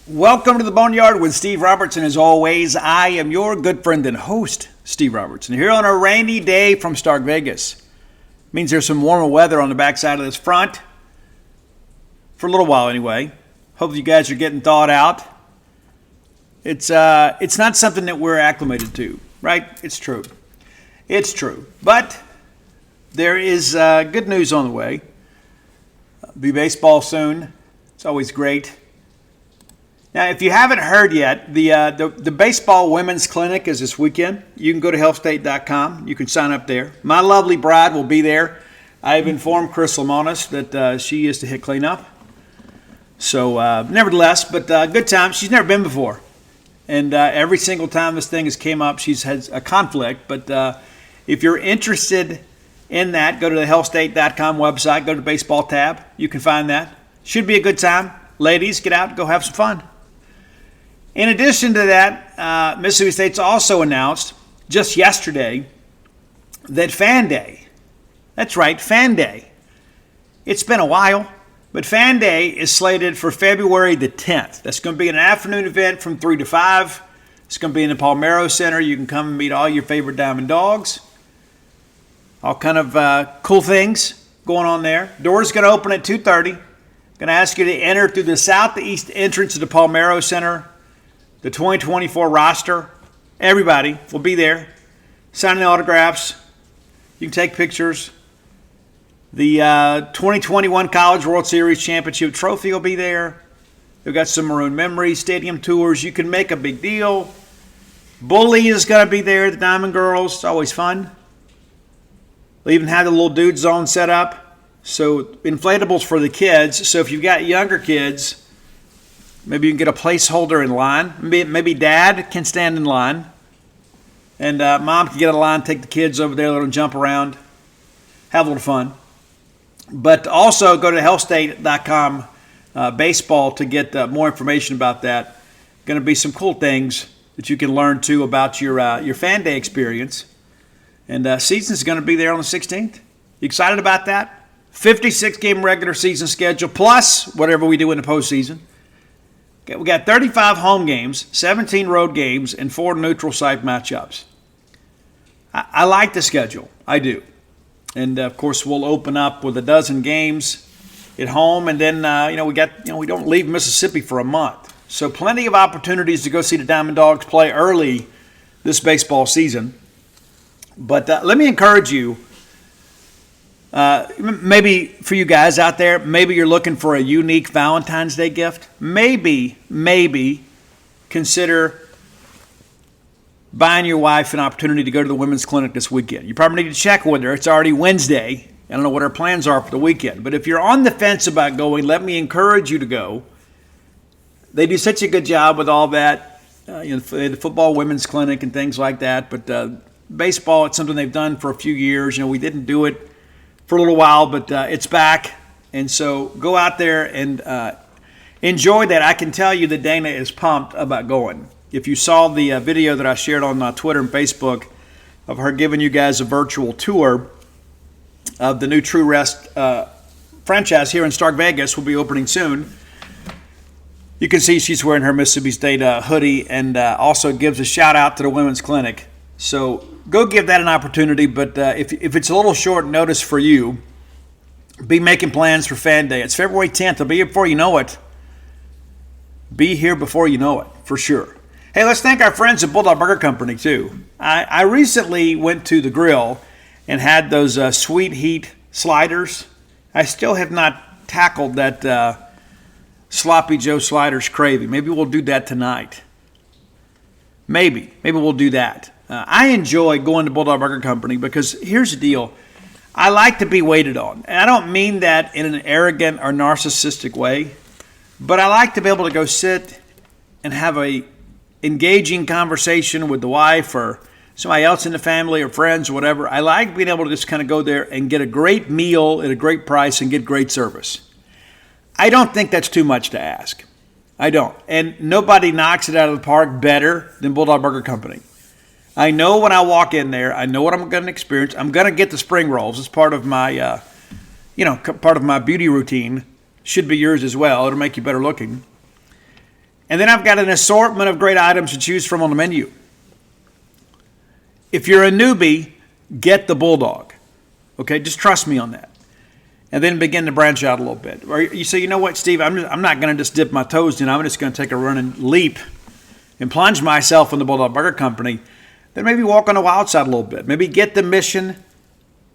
Welcome to the Boneyard with Steve Robertson. As always, I am your good friend and host, Steve Robertson, here on a rainy day from Stark Vegas. Means there's some warmer weather on the backside of this front, for a little while anyway. Hope you guys are getting thawed out. It's not something that we're acclimated to, right? It's true. It's true. But there is good news on the way. Be baseball soon. It's always great. Now, if you haven't heard yet, the baseball women's clinic is this weekend. You can go to healthstate.com. You can sign up there. My lovely bride will be there. I've informed Chris Lamonis that she is to hit cleanup. So, nevertheless, but good time. She's never been before. And every single time this thing has came up, she's had a conflict. But if you're interested in that, go to the healthstate.com website. Go to the baseball tab. You can find that. Should be a good time. Ladies, get out and go have some fun. In addition to that, Mississippi State's also announced just yesterday that Fan Day, that's right, Fan Day. It's been a while, but Fan Day is slated for February the 10th. That's going to be an afternoon event from 3 to 5. It's going to be in the Palmetto Center. You can come and meet all your favorite Diamond Dogs. All kind of cool things going on there. Doors going to open at 2:30. Going to ask you to enter through the southeast entrance of the Palmetto Center. The 2024 roster, everybody will be there, signing autographs. You can take pictures. The 2021 College World Series Championship trophy will be there. They've got some Maroon Memories, stadium tours. You can make a big deal. Bully is going to be there, the Diamond Girls. It's always fun. They even have the little dude zone set up. So inflatables for the kids. So if you've got younger kids, maybe you can get a placeholder in line. Maybe dad can stand in line. And mom can get a line, take the kids over there, let them jump around, have a little fun. But also go to healthstate.com baseball to get more information about that. Going to be some cool things that you can learn, too, about your Fan Day experience. And season's going to be there on the 16th. You excited about that? 56-game regular season schedule, plus whatever we do in the postseason. We got 35 home games, 17 road games, and 4 neutral site matchups. I like the schedule. I do. And, of course, we'll open up with a dozen games at home. And then, we don't leave Mississippi for a month. So plenty of opportunities to go see the Diamond Dogs play early this baseball season. But let me encourage you. Maybe for you guys out there, maybe you're looking for a unique Valentine's Day gift. Maybe consider buying your wife an opportunity to go to the women's clinic this weekend. You probably need to check with her. It's already Wednesday. I don't know what her plans are for the weekend. But if you're on the fence about going, let me encourage you to go. They do such a good job with all that, the football women's clinic and things like that. But baseball, it's something they've done for a few years. We didn't do it for a little while, but it's back. And so go out there and enjoy that. I can tell you that Dana is pumped about going. If you saw the video that I shared on Twitter and Facebook of her giving you guys a virtual tour of the new True Rest franchise here in Stark Vegas, will be opening soon. You can see she's wearing her Mississippi State hoodie, and also gives a shout out to the women's clinic. So go give that an opportunity, but if it's a little short notice for you, be making plans for Fan Day. It's February 10th. I'll be here before you know it. Be here before you know it, for sure. Hey, let's thank our friends at Bulldog Burger Company, too. I recently went to the grill and had those Sweet Heat sliders. I still have not tackled that Sloppy Joe sliders craving. Maybe we'll do that tonight. Maybe we'll do that. I enjoy going to Bulldog Burger Company because here's the deal. I like to be waited on. And I don't mean that in an arrogant or narcissistic way, but I like to be able to go sit and have a engaging conversation with the wife or somebody else in the family or friends or whatever. I like being able to just kind of go there and get a great meal at a great price and get great service. I don't think that's too much to ask. I don't. And nobody knocks it out of the park better than Bulldog Burger Company. I know when I walk in there, I know what I'm going to experience. I'm going to get the spring rolls. It's part of my, part of my beauty routine. Should be yours as well. It'll make you better looking. And then I've got an assortment of great items to choose from on the menu. If you're a newbie, get the Bulldog. Okay, just trust me on that. And then begin to branch out a little bit. Or you say, you know what, Steve, I'm not going to just dip my toes in. I'm just going to take a running leap and plunge myself in the Bulldog Burger Company. Then maybe walk on the wild side a little bit. Maybe get the Mission.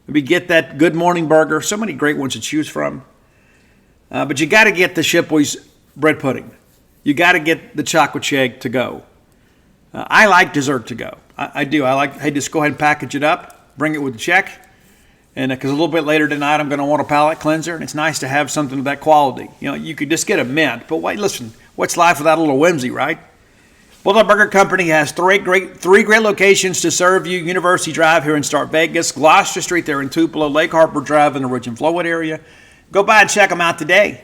Maybe get that Good Morning Burger. So many great ones to choose from. But you got to get the Shipley's bread pudding. You got to get the chocolate shake to go. I like dessert to go. I do. I like, hey, just go ahead and package it up. Bring it with the check. And because a little bit later tonight, I'm going to want a palate cleanser, and it's nice to have something of that quality. You know, you could just get a mint, but wait, listen, what's life without a little whimsy, right? Bulldog Burger Company has three great locations to serve you. University Drive here in Start Vegas, Gloucester Street there in Tupelo, Lake Harbor Drive in the Ridge and Flowwood area. Go by and check them out today.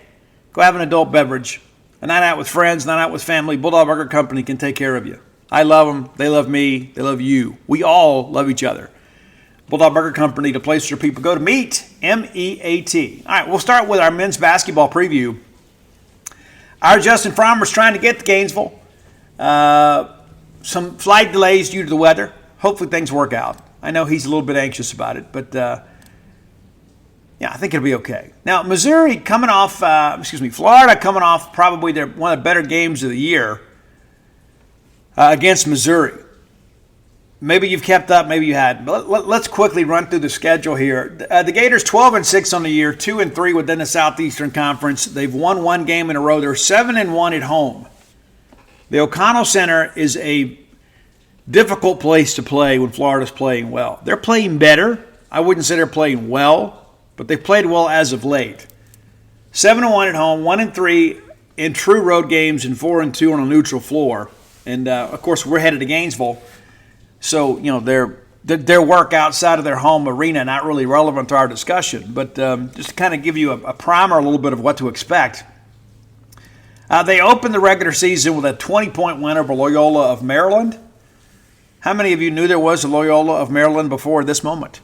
Go have an adult beverage. A night out with friends, a night out with family. Bulldog Burger Company can take care of you. I love them. They love me. They love you. We all love each other. Bulldog Burger Company, the place where people go to meet, M-E-A-T. All right, we'll start with our men's basketball preview. Our Justin Frommer's trying to get to Gainesville. Some flight delays due to the weather. Hopefully things work out. I know he's a little bit anxious about it, but yeah, I think it'll be okay. Now, Florida coming off probably one of the better games of the year against Missouri. Maybe you've kept up, maybe you hadn't. But let's quickly run through the schedule here. The Gators 12-6 on the year, 2-3 within the Southeastern Conference. They've won one game in a row. They're 7-1 at home. The O'Connell Center is a difficult place to play when Florida's playing well. They're playing better. I wouldn't say they're playing well, but they've played well as of late. 7-1 at home, 1-3 in true road games, and 4-2 on a neutral floor. And of course, we're headed to Gainesville. So, you know, their work outside of their home arena not really relevant to our discussion, but just to kind of give you a primer, a little bit of what to expect. They opened the regular season with a 20-point win over Loyola of Maryland. How many of you knew there was a Loyola of Maryland before this moment?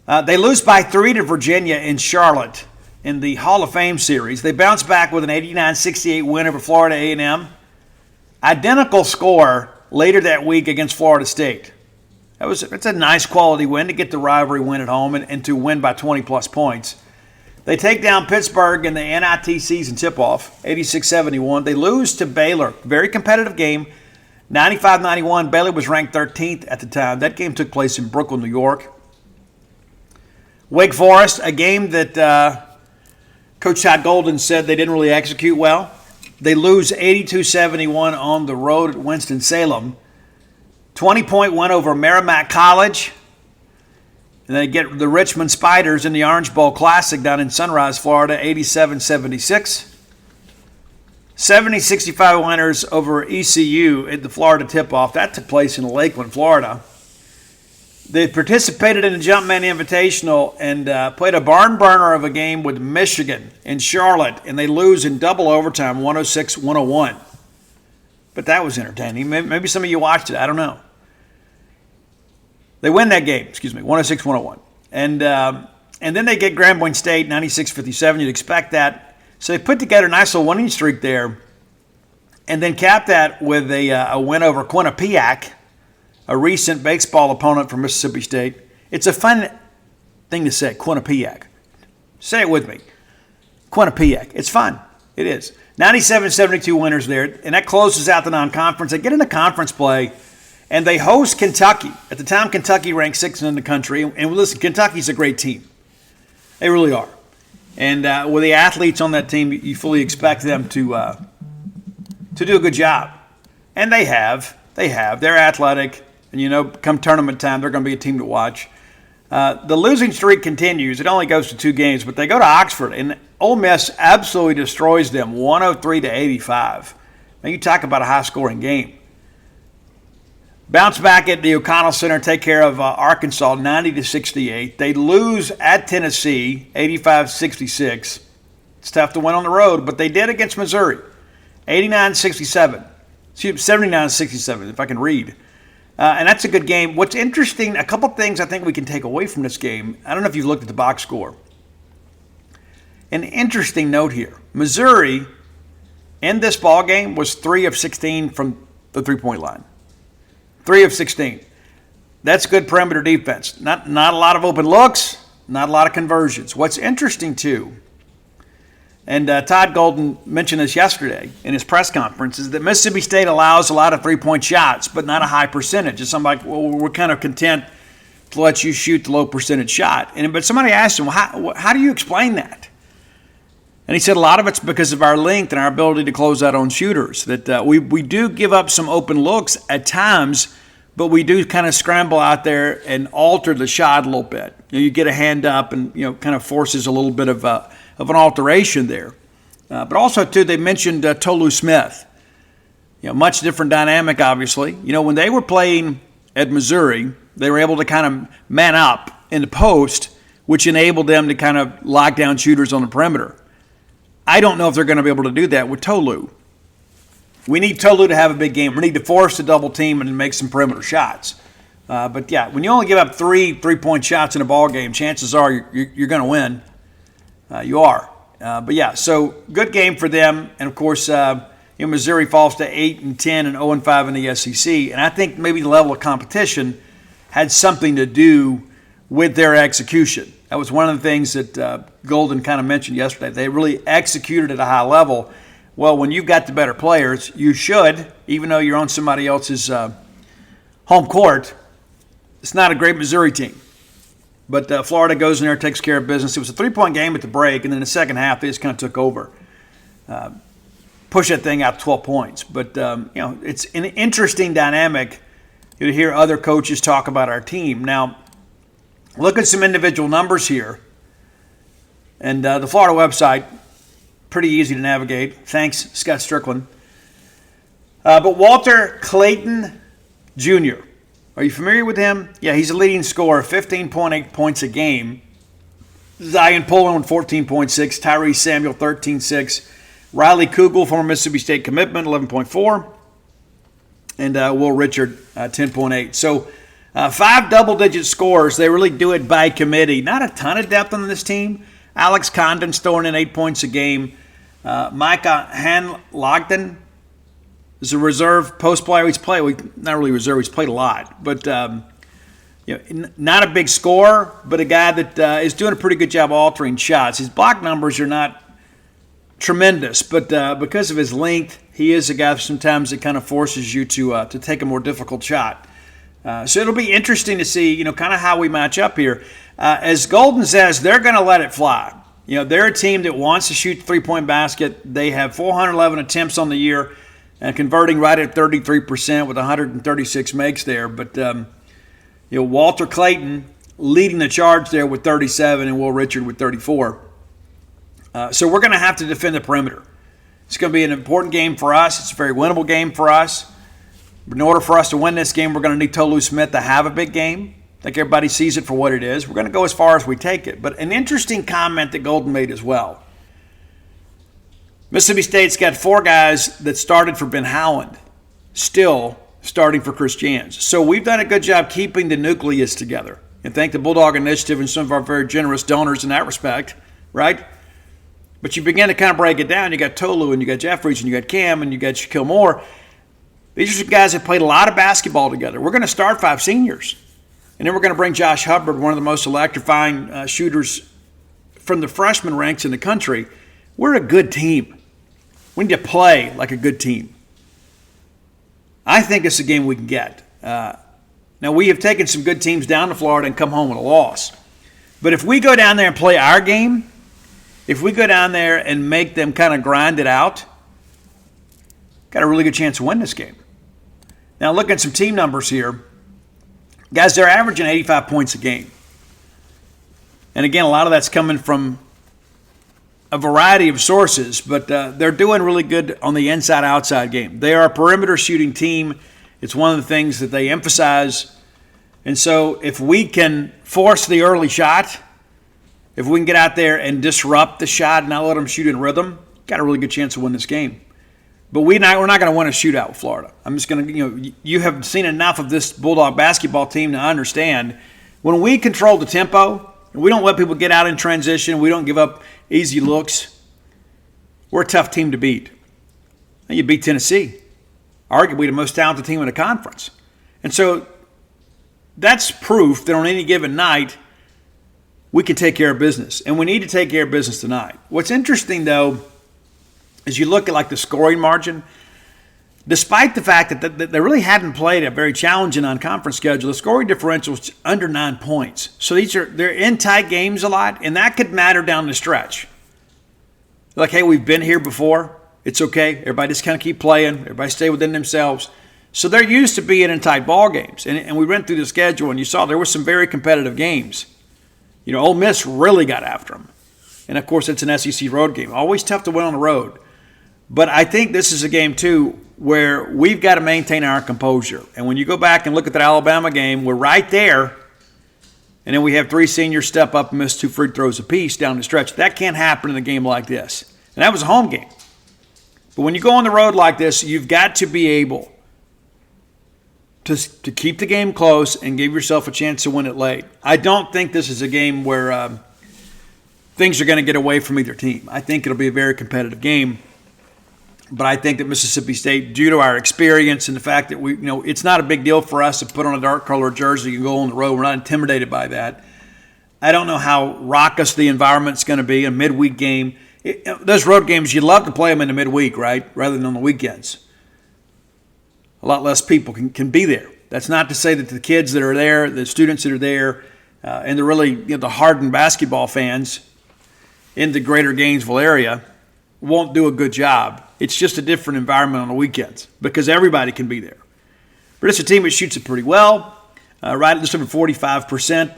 They lose by 3 to Virginia in Charlotte in the Hall of Fame series. They bounce back with an 89-68 win over Florida A&M. Identical score later that week against Florida State. It's a nice quality win to get the rivalry win at home and to win by 20-plus points. They take down Pittsburgh in the NIT season tip-off, 86-71. They lose to Baylor. Very competitive game, 95-91. Baylor was ranked 13th at the time. That game took place in Brooklyn, New York. Wake Forest, a game that Coach Todd Golden said they didn't really execute well. They lose 82-71 on the road at Winston-Salem. 20-point win over Merrimack College. And they get the Richmond Spiders in the Orange Bowl Classic down in Sunrise, Florida, 87-76. 70-65 winners over ECU at the Florida tip-off. That took place in Lakeland, Florida. They participated in the Jumpman Invitational and played a barn burner of a game with Michigan in Charlotte, and they lose in double overtime, 106-101. But that was entertaining. Maybe some of you watched it. I don't know. They win that game, 106-101. And then they get Grand Point State, 96-57. You'd expect that. So they put together a nice little winning streak there and then cap that with a win over Quinnipiac, a recent baseball opponent from Mississippi State. It's a fun thing to say, Quinnipiac. Say it with me. Quinnipiac. It's fun. It is. 97-72 winners there, and that closes out the non-conference. They get into conference play, and they host Kentucky. At the time, Kentucky ranked 6th in the country. And listen, Kentucky's a great team. They really are. And with the athletes on that team, you fully expect them to do a good job. And they have. They're athletic. And, come tournament time, they're going to be a team to watch. The losing streak continues. It only goes to 2 games, but they go to Oxford, and Ole Miss absolutely destroys them, 103-85. Now, you talk about a high-scoring game. Bounce back at the O'Connell Center, take care of Arkansas, 90-68. They lose at Tennessee, 85-66. It's tough to win on the road, but they did against Missouri, 89-67. 79-67, if I can read. And that's a good game. What's interesting, a couple things I think we can take away from this game. I don't know if you've looked at the box score. An interesting note here. Missouri in this ball game was 3 of 16 from the three-point line. 3 of 16. That's good perimeter defense. Not a lot of open looks, not a lot of conversions. What's interesting, too, and Todd Golden mentioned this yesterday in his press conference, is that Mississippi State allows a lot of three-point shots, but not a high percentage. It's something like, well, we're kind of content to let you shoot the low percentage shot. But somebody asked him, well, how do you explain that? And he said a lot of it's because of our length and our ability to close out on shooters. That we do give up some open looks at times, but we do kind of scramble out there and alter the shot a little bit. You get a hand up and kind of forces a little bit of an alteration there. But also, too, they mentioned Tolu Smith. Much different dynamic, obviously. When they were playing at Missouri, they were able to kind of man up in the post, which enabled them to kind of lock down shooters on the perimeter. I don't know if they're going to be able to do that with Tolu. We need Tolu to have a big game. We need to force the double team and make some perimeter shots. But, yeah, when you only give up three-point shots in a ball game, chances are you're going to win. You are. But, yeah, so good game for them. And, of course, Missouri falls to 8-10 and 0-5 in the SEC. And I think maybe the level of competition had something to do with their execution. That was one of the things that Golden kind of mentioned yesterday. They really executed at a high level. Well, when you've got the better players, you should, even though you're on somebody else's home court, it's not a great Missouri team. But Florida goes in there, takes care of business. It was a three-point game at the break, and then the second half, they just kind of took over. Push that thing out 12 points. But, it's an interesting dynamic to hear other coaches talk about our team. Now, look at some individual numbers here. And the Florida website, pretty easy to navigate. Thanks, Scott Strickland. But Walter Clayton Jr., are you familiar with him? Yeah, he's a leading scorer, 15.8 points a game. Zion Poland, 14.6. Tyrese Samuel, 13.6. Riley Kugel, former Mississippi State commitment, 11.4. And Will Richard, 10.8. So 5 double-digit scores. They really do it by committee. Not a ton of depth on this team. Alex Condon's throwing in 8 points a game. Micah Hanlogden is a reserve post player. He's played, not really reserve, he's played a lot. But not a big scorer, but a guy that is doing a pretty good job altering shots. His block numbers are not tremendous, but because of his length, he is a guy sometimes that kind of forces you to take a more difficult shot. So it'll be interesting to see, kind of how we match up here. As Golden says, they're going to let it fly. They're a team that wants to shoot the three-point basket. They have 411 attempts on the year and converting right at 33% with 136 makes there. But, Walter Clayton leading the charge there with 37 and Will Richard with 34. So we're going to have to defend the perimeter. It's going to be an important game for us. It's a very winnable game for us. But in order for us to win this game, we're going to need Tolu Smith to have a big game. I think everybody sees it for what it is. We're going to go as far as we take it. But an interesting comment that Golden made as well. Mississippi State's got 4 guys that started for Ben Howland, still starting for Chris Jans. So we've done a good job keeping the nucleus together. And thank the Bulldog Initiative and some of our very generous donors in that respect, right? But you begin to kind of break it down. You got Tolu and you got Jeffries and you got Cam and you got Shaquille Moore. These are some guys that played a lot of basketball together. We're going to start 5 seniors. And then we're going to bring Josh Hubbard, one of the most electrifying shooters from the freshman ranks in the country. We're a good team. We need to play like a good team. I think it's a game we can get. Now, we have taken some good teams down to Florida and come home with a loss. But if we go down there and play our game, if we go down there and make them kind of grind it out, got a really good chance to win this game. Now, look at some team numbers here. Guys, they're averaging 85 points a game. And again, a lot of that's coming from a variety of sources, but they're doing really good on the inside-outside game. They are a perimeter shooting team. It's one of the things that they emphasize. And so if we can force the early shot, if we can get out there and disrupt the shot and not let them shoot in rhythm, got a really good chance to win this game. But we're not going to win a shootout with Florida. I'm just going to, you have seen enough of this Bulldog basketball team to understand when we control the tempo, and we don't let people get out in transition, we don't give up easy looks, we're a tough team to beat. And you beat Tennessee, arguably the most talented team in the conference. And so that's proof that on any given night, we can take care of business. And we need to take care of business tonight. What's interesting, though, is you look at like the scoring margin. Despite the fact that they really hadn't played a very challenging non-conference schedule, the scoring differential is under 9 points. So they're in tight games a lot, and that could matter down the stretch. Like, hey, we've been here before. It's okay. Everybody just kind of keep playing. Everybody stay within themselves. So they're used to being in tight ball games. And we went through the schedule, and you saw there were some very competitive games. You know, Ole Miss really got after them. And, of course, it's an SEC road game. Always tough to win on the road. But I think this is a game, too, where we've got to maintain our composure. And when you go back and look at that Alabama game, we're right there. And then we have 3 seniors step up and miss 2 free throws apiece down the stretch. That can't happen in a game like this. And that was a home game. But when you go on the road like this, you've got to be able to keep the game close and give yourself a chance to win it late. I don't think this is a game where things are going to get away from either team. I think it'll be a very competitive game. But I think that Mississippi State, due to our experience and the fact that it's not a big deal for us to put on a dark color jersey and go on the road. We're not intimidated by that. I don't know how raucous the environment's going to be, a midweek game. Those road games, you'd love to play them in the midweek, right, rather than on the weekends. A lot less people can be there. That's not to say that the kids that are there, the students that are there, and the really the hardened basketball fans in the greater Gainesville area won't do a good job. It's just a different environment on the weekends because everybody can be there. But it's a team that shoots it pretty well, right at just over 45%.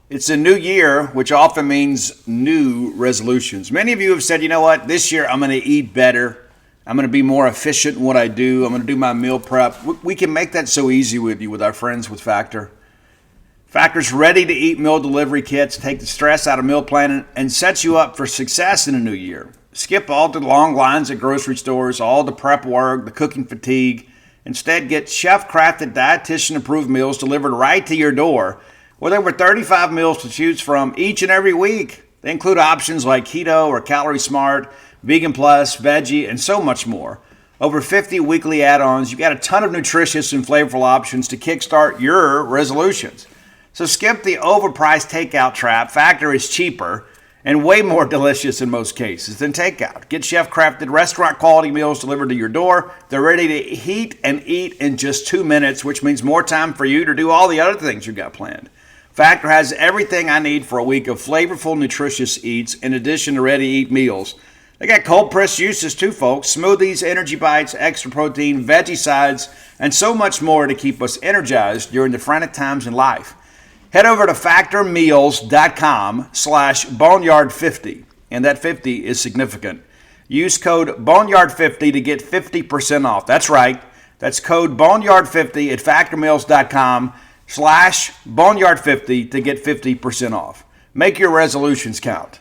It's a new year, which often means new resolutions. Many of you have said, you know what, this year I'm going to eat better. I'm going to be more efficient in what I do. I'm going to do my meal prep. We can make that so easy with you with our friends with Factor. Factor's ready-to-eat meal delivery kits take the stress out of meal planning and sets you up for success in a new year. Skip all the long lines at grocery stores, all the prep work, the cooking fatigue. Instead, get chef-crafted, dietitian-approved meals delivered right to your door with over 35 meals to choose from each and every week. They include options like keto or calorie smart, vegan plus, veggie, and so much more. Over 50 weekly add-ons. You got a ton of nutritious and flavorful options to kickstart your resolutions. So skip the overpriced takeout trap. Factor is cheaper and way more delicious in most cases than takeout. Get chef-crafted restaurant-quality meals delivered to your door. They're ready to heat and eat in just 2 minutes, which means more time for you to do all the other things you've got planned. Factor has everything I need for a week of flavorful, nutritious eats in addition to ready-to-eat meals. They got cold-pressed juices too, folks. Smoothies, energy bites, extra protein, veggie sides, and so much more to keep us energized during the frantic times in life. Head over to factormeals.com/boneyard50, and that 50 is significant. Use code boneyard50 to get 50% off. That's right. That's code boneyard50 at factormeals.com/boneyard50 to get 50% off. Make your resolutions count.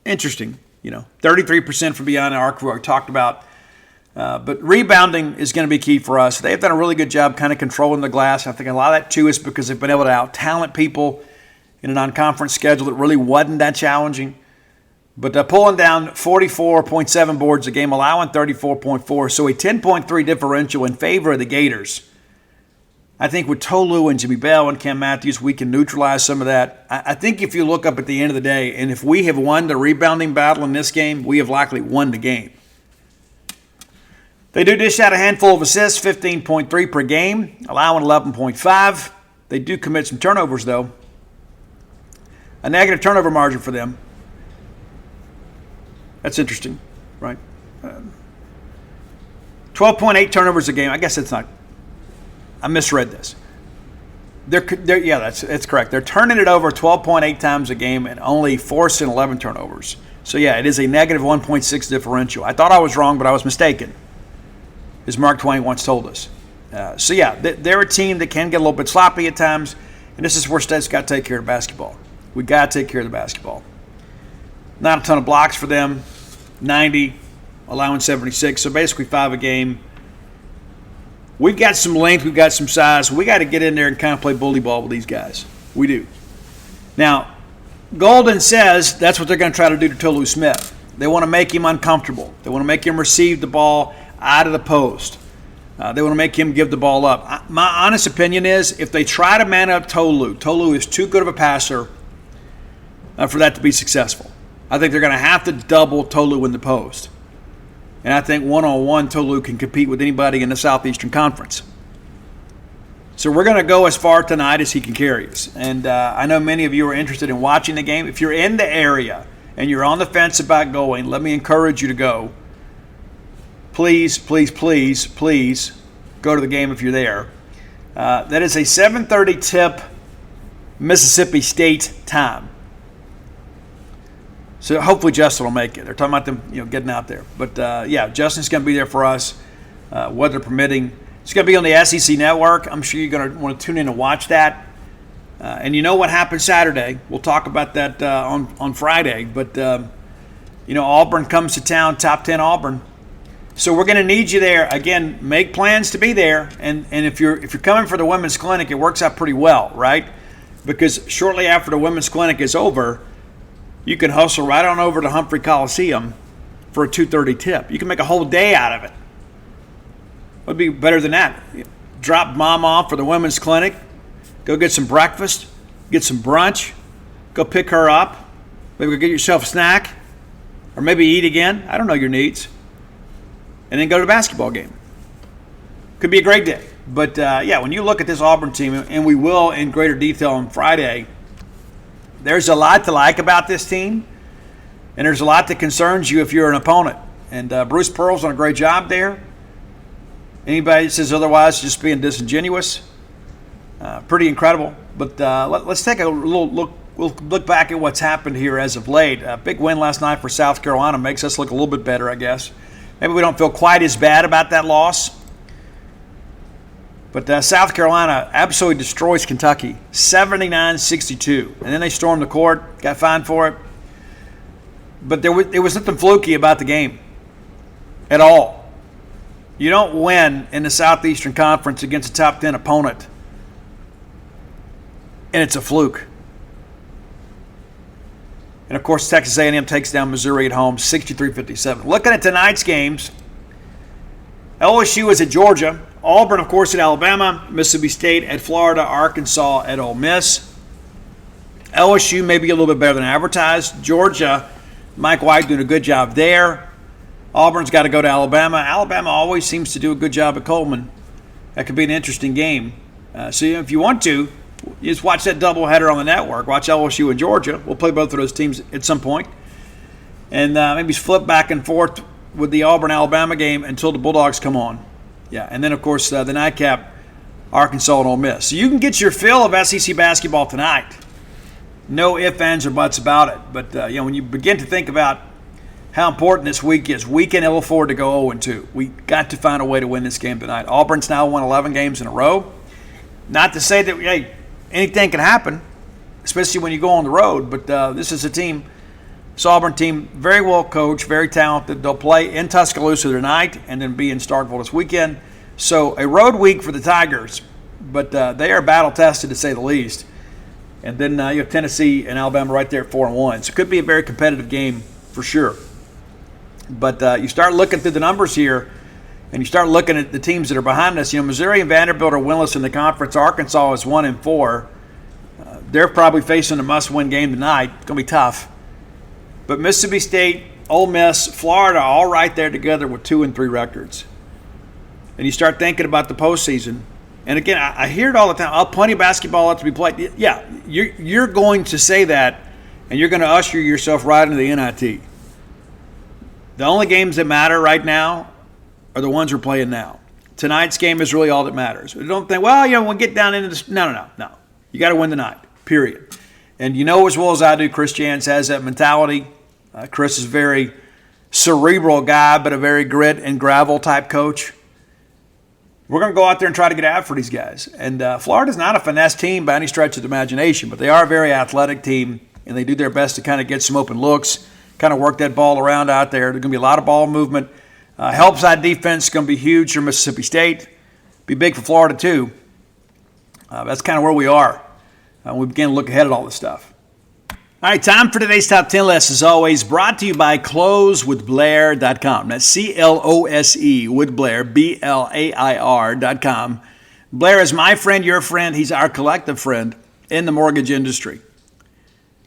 Interesting, 33% from beyond the arc we talked about. But rebounding is going to be key for us. They've done a really good job kind of controlling the glass. I think a lot of that, too, is because they've been able to out-talent people in a non-conference schedule that really wasn't that challenging. But pulling down 44.7 boards a game, allowing 34.4, so a 10.3 differential in favor of the Gators. I think with Tolu and Jimmy Bell and Cam Matthews, we can neutralize some of that. I think if you look up at the end of the day, and if we have won the rebounding battle in this game, we have likely won the game. They do dish out a handful of assists, 15.3 per game, allowing 11.5. They do commit some turnovers, though. A negative turnover margin for them. That's interesting, right? 12.8 turnovers a game. I guess that's not. I misread this. That's correct. They're turning it over 12.8 times a game and only forcing 11 turnovers. So, yeah, it is a negative 1.6 differential. I thought I was wrong, but I was mistaken, as Mark Twain once told us. They're a team that can get a little bit sloppy at times, and this is where State's got to take care of basketball. We got to take care of the basketball. Not a ton of blocks for them, 90, allowing 76, so basically 5 a game. We've got some length, we've got some size. We got to get in there and kind of play bully ball with these guys. We do. Now, Golden says that's what they're going to try to do to Tolu Smith. They want to make him uncomfortable. They want to make him receive the ball out of the post. They want to make him give the ball up. My honest opinion is if they try to man up Tolu is too good of a passer for that to be successful. I think they're going to have to double Tolu in the post. And I think one-on-one Tolu can compete with anybody in the Southeastern Conference. So we're going to go as far tonight as he can carry us. And I know many of you are interested in watching the game. If you're in the area and you're on the fence about going, let me encourage you to go. Please, please, please, please go to the game if you're there. That is a 7:30 tip Mississippi State time. So hopefully Justin will make it. They're talking about them, getting out there. But Justin's going to be there for us, weather permitting. It's going to be on the SEC Network. I'm sure you're going to want to tune in and watch that. And you know what happened Saturday. We'll talk about that on Friday. But Auburn comes to town, top 10 Auburn. So we're going to need you there. Again, make plans to be there. And if you're coming for the women's clinic, it works out pretty well, right? Because shortly after the women's clinic is over, you can hustle right on over to Humphrey Coliseum for a 2:30 tip. You can make a whole day out of it. What would be better than that? Drop mom off for the women's clinic, go get some breakfast, get some brunch, go pick her up, maybe go get yourself a snack, or maybe eat again. I don't know your needs. And then go to the basketball game. Could be a great day. But, when you look at this Auburn team, and we will in greater detail on Friday, there's a lot to like about this team, and there's a lot that concerns you if you're an opponent. And Bruce Pearl's done a great job there. Anybody that says otherwise is just being disingenuous. Pretty incredible. But let's take a little look. We'll look back at what's happened here as of late. A big win last night for South Carolina makes us look a little bit better, I guess. Maybe we don't feel quite as bad about that loss. But South Carolina absolutely destroys Kentucky, 79-62. And then they stormed the court, got fined for it. But there was nothing fluky about the game at all. You don't win in the Southeastern Conference against a top 10 opponent, and it's a fluke. And, of course, Texas A&M takes down Missouri at home, 63-57. Looking at tonight's games, LSU is at Georgia. Auburn, of course, at Alabama. Mississippi State at Florida. Arkansas at Ole Miss. LSU may be a little bit better than advertised. Georgia, Mike White doing a good job there. Auburn's got to go to Alabama. Alabama always seems to do a good job at Coleman. That could be an interesting game. So if you want to, you just watch that doubleheader on the network. Watch LSU and Georgia. We'll play both of those teams at some point. And maybe flip back and forth with the Auburn-Alabama game until the Bulldogs come on. Yeah, and then, of course, the nightcap, Arkansas and Ole Miss. So you can get your fill of SEC basketball tonight. No ifs, ands, or buts about it. But, when you begin to think about how important this week is, we can ill afford to go 0-2. We got to find a way to win this game tonight. Auburn's now won 11 games in a row. Not to say that, anything can happen, especially when you go on the road. But this is a team, this Auburn team, very well coached, very talented. They'll play in Tuscaloosa tonight and then be in Starkville this weekend. So a road week for the Tigers, but they are battle-tested to say the least. And then you have Tennessee and Alabama right there at 4-1. So it could be a very competitive game for sure. But you start looking through the numbers here, and you start looking at the teams that are behind us. Missouri and Vanderbilt are winless in the conference. Arkansas is 1-4. They're probably facing a must-win game tonight. It's going to be tough. But Mississippi State, Ole Miss, Florida, all right there together with 2-3 records. And you start thinking about the postseason. And again, I hear it all the time. Oh, plenty of basketball left to be played. Yeah, you're going to say that, and you're going to usher yourself right into the NIT. The only games that matter right now are the ones we're playing now. Tonight's game is really all that matters. We don't think, we'll get down into this. No. You got to win tonight, period. And you know as well as I do, Chris Jans has that mentality. Chris is a very cerebral guy, but a very grit and gravel type coach. We're going to go out there and try to get after these guys. And Florida's not a finesse team by any stretch of the imagination, but they are a very athletic team, and they do their best to kind of get some open looks, kind of work that ball around out there. There's going to be a lot of ball movement. Help side defense is going to be huge for Mississippi State. Be big for Florida, too. That's kind of where we are. We begin to look ahead at all this stuff. All right, time for today's top 10 list, as always, brought to you by closewithblair.com. That's C-L-O-S-E, with Blair, B-L-A-I-R.com. Blair is my friend, your friend. He's our collective friend in the mortgage industry.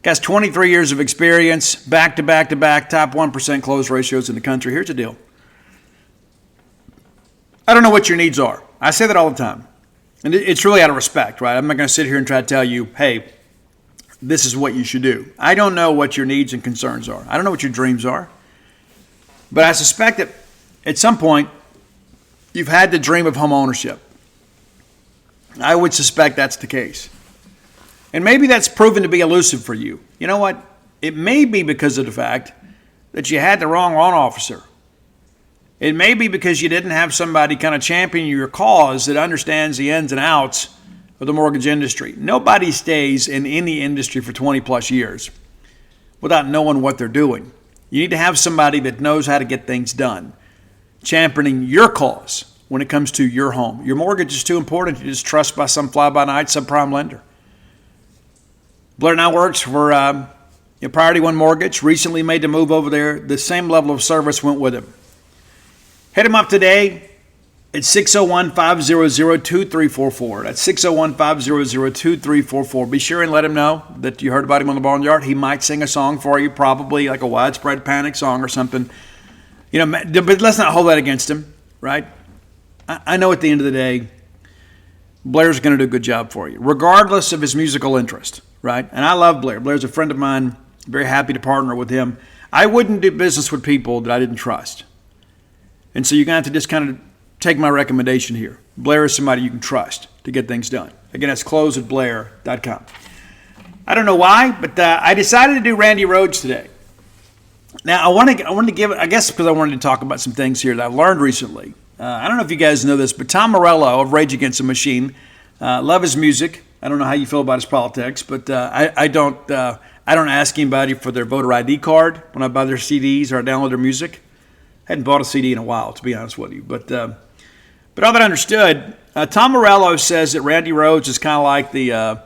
Has 23 years of experience, back-to-back-to-back, top 1% close ratios in the country. Here's the deal. I don't know what your needs are. I say that all the time. And it's really out of respect, right? I'm not going to sit here and try to tell you, hey, this is what you should do. I don't know what your needs and concerns are. I don't know what your dreams are. But I suspect that at some point, you've had the dream of home ownership. I would suspect that's the case. And maybe that's proven to be elusive for you. You know what? It may be because of the fact that you had the wrong loan officer. It may be because you didn't have somebody kind of championing your cause that understands the ins and outs of the mortgage industry. Nobody stays in any industry for 20 plus years without knowing what they're doing. You need to have somebody that knows how to get things done, championing your cause when it comes to your home. Your mortgage is too important to just trust by some fly-by-night subprime lender. Blair now works for Priority One Mortgage. Recently made the move over there. The same level of service went with him. Hit him up today at 601-500-2344. That's 601-500-2344. Be sure and let him know that you heard about him on the Boneyard. He might sing a song for you, probably like a Widespread Panic song or something. But let's not hold that against him, right? I know at the end of the day, Blair's going to do a good job for you, regardless of his musical interest, right? And I love Blair. Blair's a friend of mine. Very happy to partner with him. I wouldn't do business with people that I didn't trust. And so you're going to have to just kind of take my recommendation here. Blair is somebody you can trust to get things done. Again, that's closewithblair.com. I don't know why, but I decided to do Randy Rhoads today. Now, I wanted to give it, I guess because I wanted to talk about some things here that I've learned recently. I don't know if you guys know this, but Tom Morello of Rage Against the Machine, love his music. I don't know how you feel about his politics, but I don't ask anybody for their voter ID card when I buy their CDs or I download their music. I hadn't bought a CD in a while, to be honest with you. But all that I understood, Tom Morello says that Randy Rhoads is kind of like the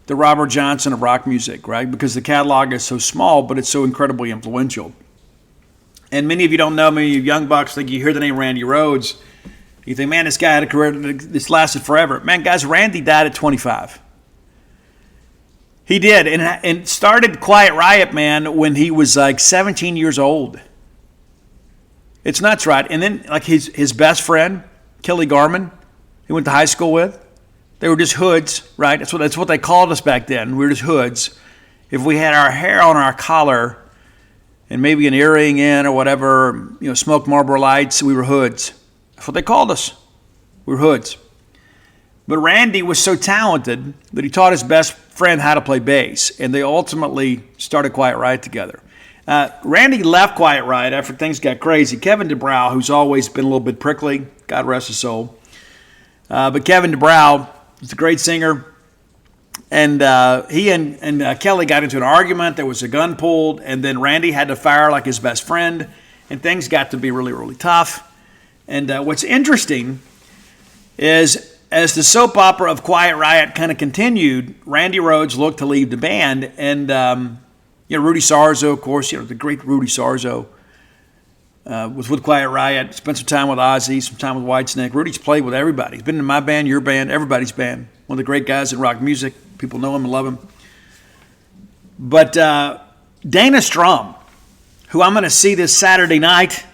Robert Johnson of rock music, right? Because the catalog is so small, but it's so incredibly influential. And many of you don't know, many of you young bucks think you hear the name Randy Rhoads, you think, man, this guy had a career that's lasted forever. Man, guys, Randy died at 25. He did, and started Quiet Riot, man, when he was like 17 years old. It's nuts, right? And then like his best friend, Kelly Garman, he went to high school with, they were just hoods, right? That's what they called us back then. We were just hoods. If we had our hair on our collar and maybe an earring in or whatever, smoked Marlboro Lights, we were hoods. That's what they called us. We were hoods. But Randy was so talented that he taught his best friend how to play bass, and they ultimately started Quiet Riot together. Randy left Quiet Riot after things got crazy. Kevin DeBrow, who's always been a little bit prickly, God rest his soul. But Kevin DeBrow is a great singer. And he and Kelly got into an argument. There was a gun pulled, and then Randy had to fire like his best friend, and things got to be really, really tough. And what's interesting is as the soap opera of Quiet Riot kind of continued, Randy Rhoads looked to leave the band, and Rudy Sarzo, of course, the great Rudy Sarzo was with Quiet Riot, spent some time with Ozzy, some time with Whitesnake. Rudy's played with everybody. He's been in my band, your band, everybody's band. One of the great guys in rock music. People know him and love him. But Dana Strum, who I'm going to see this Saturday night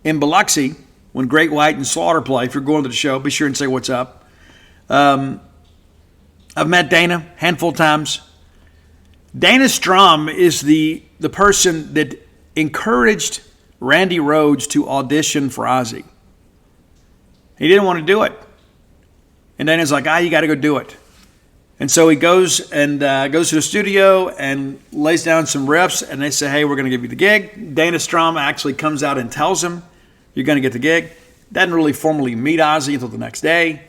in Biloxi when Great White and Slaughter play. If you're going to the show, be sure and say what's up. I've met Dana a handful of times. Dana Strum is the person that encouraged Randy Rhoads to audition for Ozzy. He didn't want to do it. And Dana's like, you got to go do it. And so he goes to the studio and lays down some riffs, and they say, hey, we're going to give you the gig. Dana Strum actually comes out and tells him, you're going to get the gig. Doesn't really formally meet Ozzy until the next day.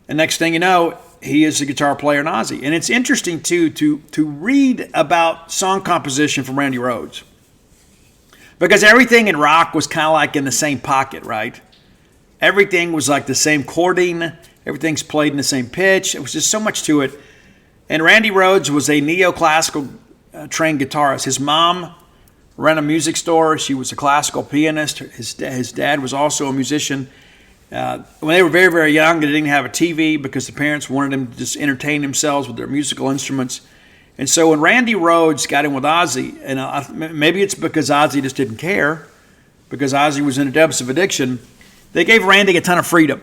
And next thing you know, he is the guitar player in Ozzy. And it's interesting, too, to read about song composition from Randy Rhoads. Because everything in rock was kind of like in the same pocket, right? Everything was like the same chording. Everything's played in the same pitch. It was just so much to it. And Randy Rhoads was a neoclassical trained guitarist. His mom ran a music store. She was a classical pianist. His dad was also a musician. When they were very, very young, they didn't have a TV because the parents wanted them to just entertain themselves with their musical instruments. And so when Randy Rhoads got in with Ozzy, and maybe it's because Ozzy just didn't care, because Ozzy was in the depths of addiction, they gave Randy a ton of freedom.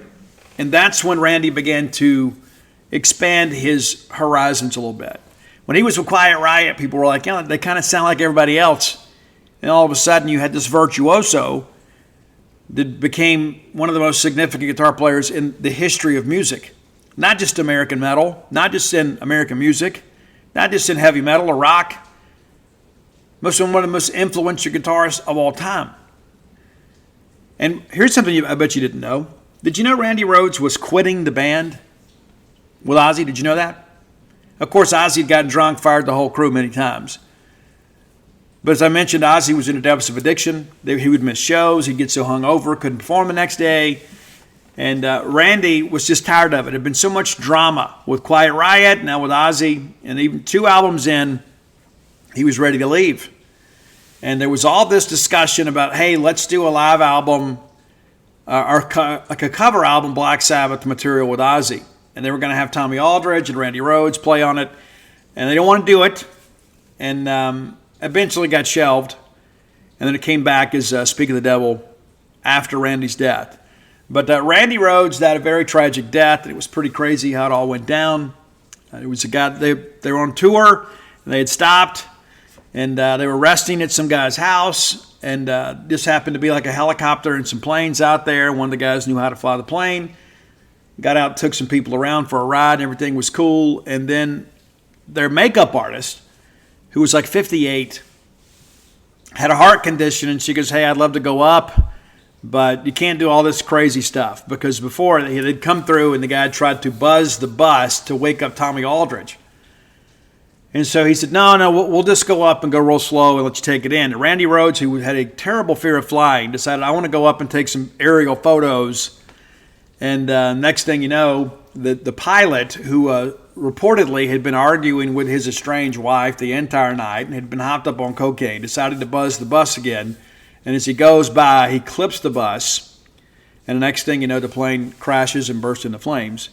And that's when Randy began to expand his horizons a little bit. When he was with Quiet Riot, people were like, they kind of sound like everybody else. And all of a sudden you had this virtuoso that became one of the most significant guitar players in the history of music. Not just American metal, not just in American music, not just in heavy metal or rock. One of the most influential guitarists of all time. And here's something I bet you didn't know. Did you know Randy Rhoads was quitting the band with Ozzy? Did you know that? Of course, Ozzy had gotten drunk, fired the whole crew many times. But as I mentioned, Ozzy was in the depths of addiction. He would miss shows. He'd get so hungover, couldn't perform the next day. And Randy was just tired of it. There had been so much drama with Quiet Riot, now with Ozzy. And even 2 albums in, he was ready to leave. And there was all this discussion about, hey, let's do a live album, like a cover album, Black Sabbath material with Ozzy. And they were going to have Tommy Aldridge and Randy Rhoads play on it. And they didn't want to do it. And eventually got shelved. And then it came back as Speak of the Devil after Randy's death. But Randy Rhoads had a very tragic death. It was pretty crazy how it all went down. It was a guy, they were on tour, and they had stopped. And they were resting at some guy's house, and this happened to be like a helicopter and some planes out there. One of the guys knew how to fly the plane. Got out, took some people around for a ride, and everything was cool. And then their makeup artist, who was like 58, had a heart condition, and she goes, hey, I'd love to go up, but you can't do all this crazy stuff. Because before, they'd come through, and the guy tried to buzz the bus to wake up Tommy Aldridge. And so he said, no, we'll just go up and go real slow and let you take it in. And Randy Rhoads, who had a terrible fear of flying, decided, I want to go up and take some aerial photos. And next thing you know, the pilot, who reportedly had been arguing with his estranged wife the entire night and had been hopped up on cocaine, decided to buzz the bus again. And as he goes by, he clips the bus. And the next thing you know, the plane crashes and bursts into flames.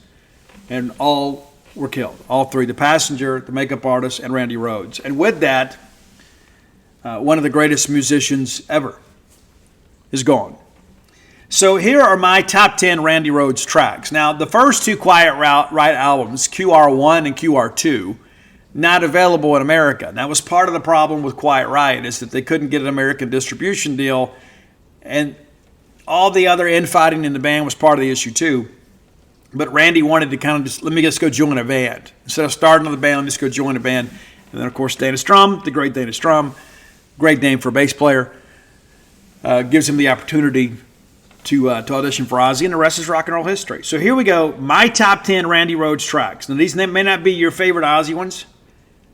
And all were killed. All 3, the passenger, the makeup artist, and Randy Rhoads. And with that, one of the greatest musicians ever is gone. So here are my top 10 Randy Rhoads tracks. Now, the first 2 Quiet Riot albums, QR1 and QR2, not available in America. And that was part of the problem with Quiet Riot, is that they couldn't get an American distribution deal. And all the other infighting in the band was part of the issue too. But Randy wanted to kind of just, let me just go join a band. Instead of starting another band, let me just go join a band. And then, of course, Dana Strum, the great Dana Strum, great name for a bass player, gives him the opportunity to audition for Ozzy, and the rest is rock and roll history. So here we go, my top 10 Randy Rhoads tracks. Now, these may not be your favorite Ozzy ones,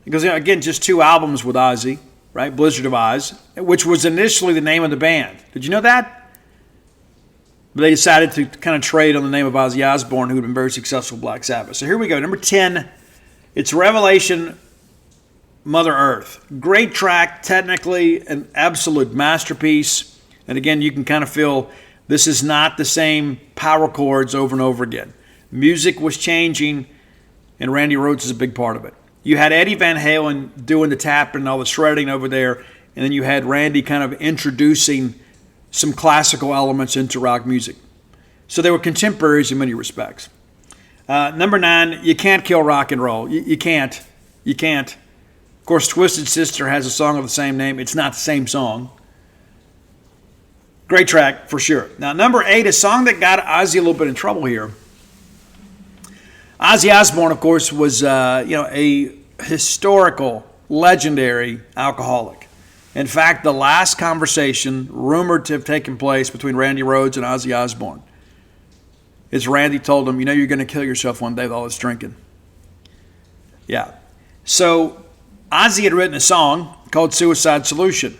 because, again, just 2 albums with Ozzy, right? Blizzard of Oz, which was initially the name of the band. Did you know that? But they decided to kind of trade on the name of Ozzy Osbourne, who had been very successful with Black Sabbath. So here we go. Number 10, it's Revelation, Mother Earth. Great track, technically an absolute masterpiece. And again, you can kind of feel this is not the same power chords over and over again. Music was changing, and Randy Rhoads is a big part of it. You had Eddie Van Halen doing the tapping and all the shredding over there, and then you had Randy kind of introducing some classical elements into rock music. So they were contemporaries in many respects. Number 9, you can't kill rock and roll. You can't. You can't. Of course, Twisted Sister has a song of the same name. It's not the same song. Great track, for sure. Now, number 8, a song that got Ozzy a little bit in trouble here. Ozzy Osbourne, of course, was a historical, legendary alcoholic. In fact, the last conversation rumored to have taken place between Randy Rhoads and Ozzy Osbourne is Randy told him, you're going to kill yourself one day with all this drinking. Yeah. So Ozzy had written a song called Suicide Solution.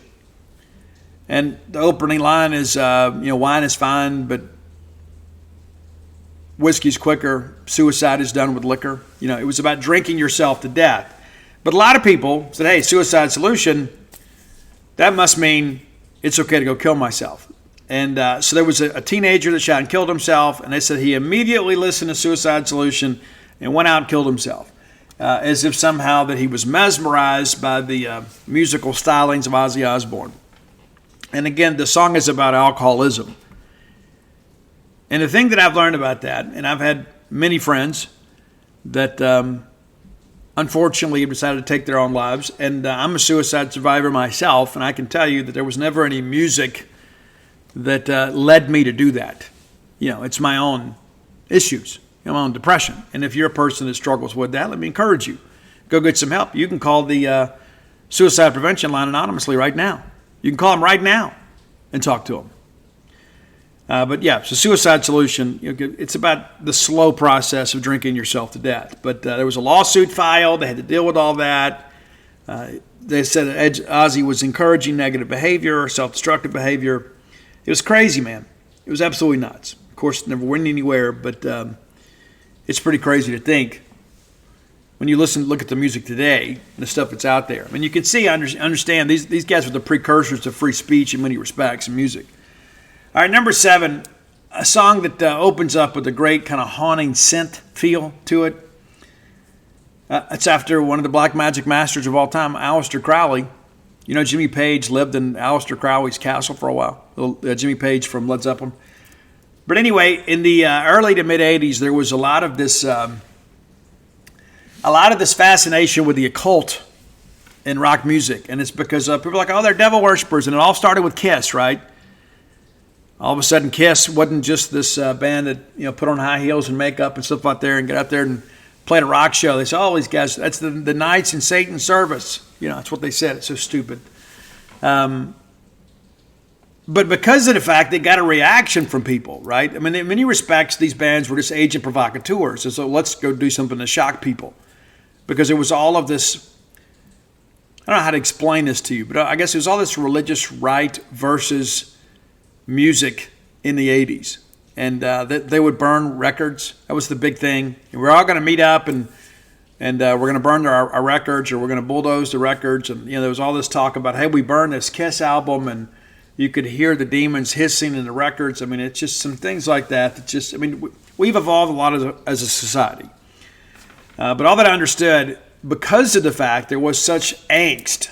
And the opening line is, wine is fine, but whiskey's quicker. Suicide is done with liquor. It was about drinking yourself to death. But a lot of people said, hey, suicide solution, that must mean it's okay to go kill myself. And so there was a teenager that shot and killed himself, and they said he immediately listened to Suicide Solution and went out and killed himself, as if somehow that he was mesmerized by the musical stylings of Ozzy Osbourne. And again, the song is about alcoholism. And the thing that I've learned about that, and I've had many friends that unfortunately have decided to take their own lives, and I'm a suicide survivor myself, and I can tell you that there was never any music that led me to do that. It's my own issues, my own depression. And if you're a person that struggles with that, let me encourage you. Go get some help. You can call the suicide prevention line anonymously right now. You can call them right now and talk to them. But yeah, so Suicide Solution, it's about the slow process of drinking yourself to death. But there was a lawsuit filed. They had to deal with all that. They said that Ozzy was encouraging negative behavior, self-destructive behavior. It was crazy, man. It was absolutely nuts. Of course, never went anywhere, but it's pretty crazy to think when you look at the music today and the stuff that's out there. I mean, you can see, understand, these guys were the precursors to free speech in many respects in music. All right, number 7, a song that opens up with a great kind of haunting synth feel to it. It's after one of the black magic masters of all time, Aleister Crowley. Jimmy Page lived in Aleister Crowley's castle for a while. Jimmy Page from Led Zeppelin. But anyway, in the early to mid '80s, there was a lot of this fascination with the occult in rock music, and it's because people are like, oh, they're devil worshippers, and it all started with Kiss, right? All of a sudden, Kiss wasn't just this band that put on high heels and makeup and stuff out there and get out there and play a rock show. They said, oh, these guys, that's the Knights in Satan's service. That's what they said. It's so stupid. But because of the fact they got a reaction from people, right? I mean, in many respects, these bands were just agent provocateurs. And so let's go do something to shock people. Because it was all of this, I don't know how to explain this to you, but I guess it was all this religious right versus music in the 80s. And they would burn records. That was the big thing. And we're all going to meet up and we're going to burn our records, or we're going to bulldoze the records. And there was all this talk about, hey, we burned this Kiss album, and you could hear the demons hissing in the records. I mean, it's just some things like that. We've evolved a lot as a society. But all that I understood, because of the fact there was such angst,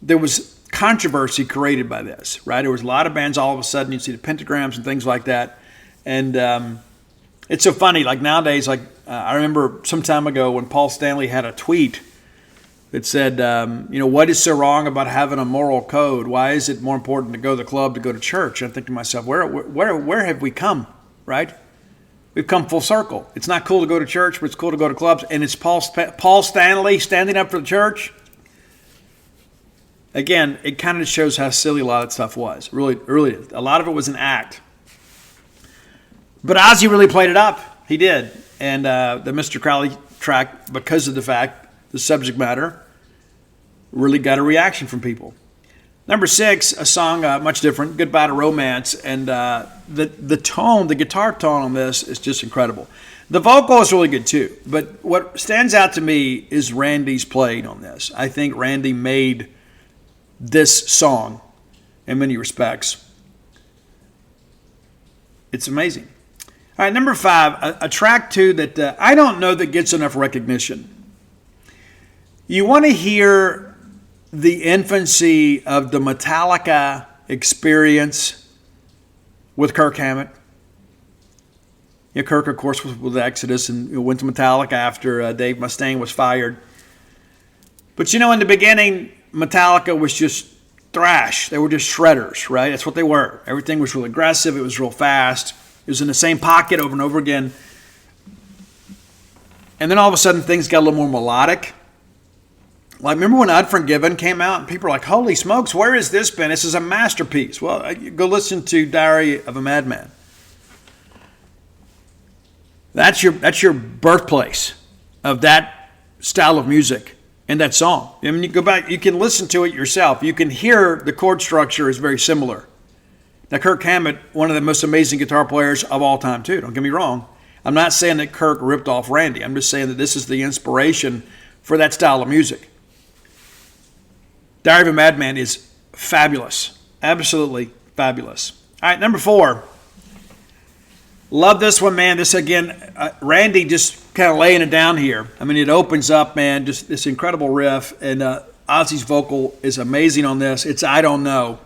there was controversy created by this, right? There was a lot of bands all of a sudden, you'd see the pentagrams and things like that. And it's so funny, like nowadays, I remember some time ago when Paul Stanley had a tweet that said, what is so wrong about having a moral code? Why is it more important to go to the club to go to church? And I think to myself, where have we come, right? We've come full circle. It's not cool to go to church, but it's cool to go to clubs. And it's Paul Stanley standing up for the church. Again, it kind of shows how silly a lot of that stuff was. Really, a lot of it was an act. But Ozzy really played it up. He did. And the Mr. Crowley track, because of the fact, the subject matter, really got a reaction from people. Number 6, a song much different, Goodbye to Romance. And the tone, the guitar tone on this is just incredible. The vocal is really good too. But what stands out to me is Randy's playing on this. I think Randy made this song in many respects. It's amazing. All right, number 5, a track too that I don't know that gets enough recognition. You want to hear the infancy of the Metallica experience with Kirk Hammett. Kirk, of course, was with Exodus and went to Metallica after Dave Mustaine was fired. But in the beginning, Metallica was just thrash. They were just shredders, right? That's what they were. Everything was real aggressive. It was real fast. It was in the same pocket over and over again. And then all of a sudden, things got a little more melodic. Like, remember when Unforgiven came out and people were like, holy smokes, where has this been? This is a masterpiece. Well, go listen to Diary of a Madman. That's your birthplace of that style of music and that song. I mean, you go back, you can listen to it yourself. You can hear the chord structure is very similar. Now, Kirk Hammett, one of the most amazing guitar players of all time, too. Don't get me wrong. I'm not saying that Kirk ripped off Randy. I'm just saying that this is the inspiration for that style of music. Diary of a Madman is fabulous. Absolutely fabulous. All right, number 4. Love this one, man. This, again, Randy just kind of laying it down here. I mean, it opens up, man, just this incredible riff. And Ozzy's vocal is amazing on this. It's I Don't Know.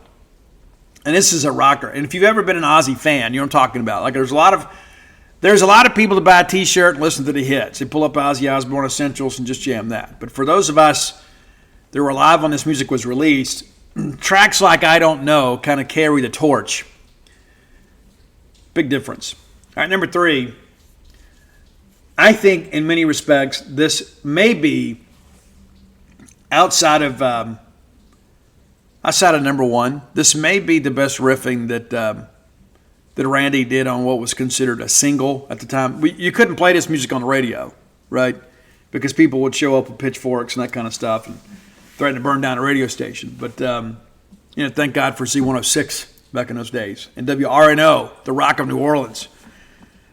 And this is a rocker. And if you've ever been an Ozzy fan, you know what I'm talking about. Like, there's a lot of people that buy a T-shirt and listen to the hits. They pull up Ozzy Osbourne Essentials and just jam that. But for those of us that were alive when this music was released, tracks like I Don't Know kind of carry the torch. Big difference. All right, number 3. I think in many respects this may be outside of number 1. This may be the best riffing that Randy did on what was considered a single at the time. You couldn't play this music on the radio, right? Because people would show up with pitchforks and that kind of stuff and threaten to burn down a radio station. But thank God for Z106 back in those days, and WRNO, the Rock of New Orleans.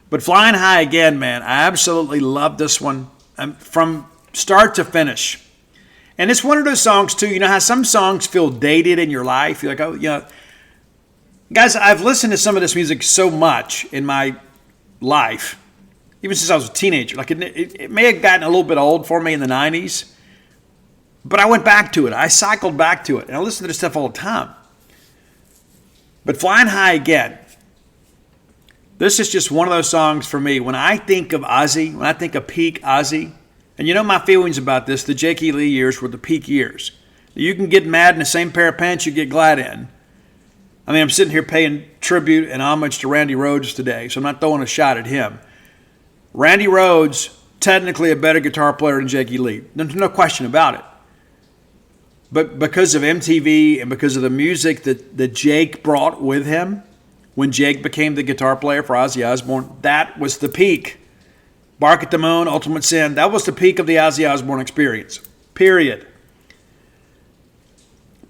But Flying High again, man, I absolutely love this one from start to finish. And it's one of those songs, too, you know how some songs feel dated in your life? You're like, oh, guys, I've listened to some of this music so much in my life, even since I was a teenager. Like it may have gotten a little bit old for me in the 90s, but I went back to it. I cycled back to it, and I listen to this stuff all the time. But Flying High again, this is just one of those songs for me. When I think of Ozzy, when I think of peak Ozzy, and you know my feelings about this, the Jakey Lee years were the peak years. You can get mad in the same pair of pants you get glad in. I mean, I'm sitting here paying tribute and homage to Randy Rhoads today, so I'm not throwing a shot at him. Randy Rhoads, technically a better guitar player than Jakey Lee. There's no question about it. But because of MTV and because of the music that Jake brought with him, when Jake became the guitar player for Ozzy Osbourne, that was the peak. Bark at the Moon, Ultimate Sin, that was the peak of the Ozzy Osbourne experience, period.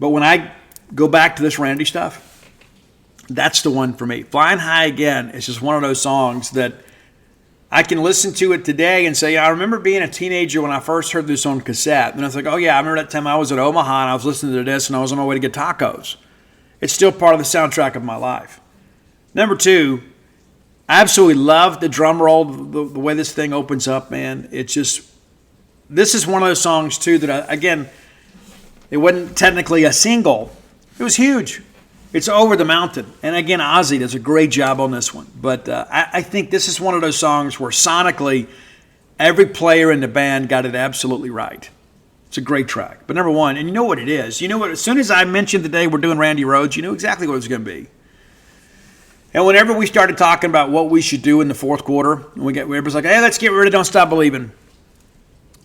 But when I go back to this Randy stuff, that's the one for me. Flying High again is just one of those songs that I can listen to it today and say, yeah, I remember being a teenager when I first heard this on cassette. And I was like, oh, yeah, I remember that time I was at Omaha and I was listening to this and I was on my way to get tacos. It's still part of the soundtrack of my life. Number 2, I absolutely love the drum roll, the way this thing opens up, man. It's just, this is one of those songs, too, that, again, it wasn't technically a single. It was huge. It's Over the Mountain. And, again, Ozzy does a great job on this one. But I think this is one of those songs where sonically every player in the band got it absolutely right. It's a great track. But number 1, and you know what it is. You know what? As soon as I mentioned the day we're doing Randy Rhoads, you knew exactly what it was going to be. And whenever we started talking about what we should do in the fourth quarter, and everybody's like, hey, let's get rid of Don't Stop Believing.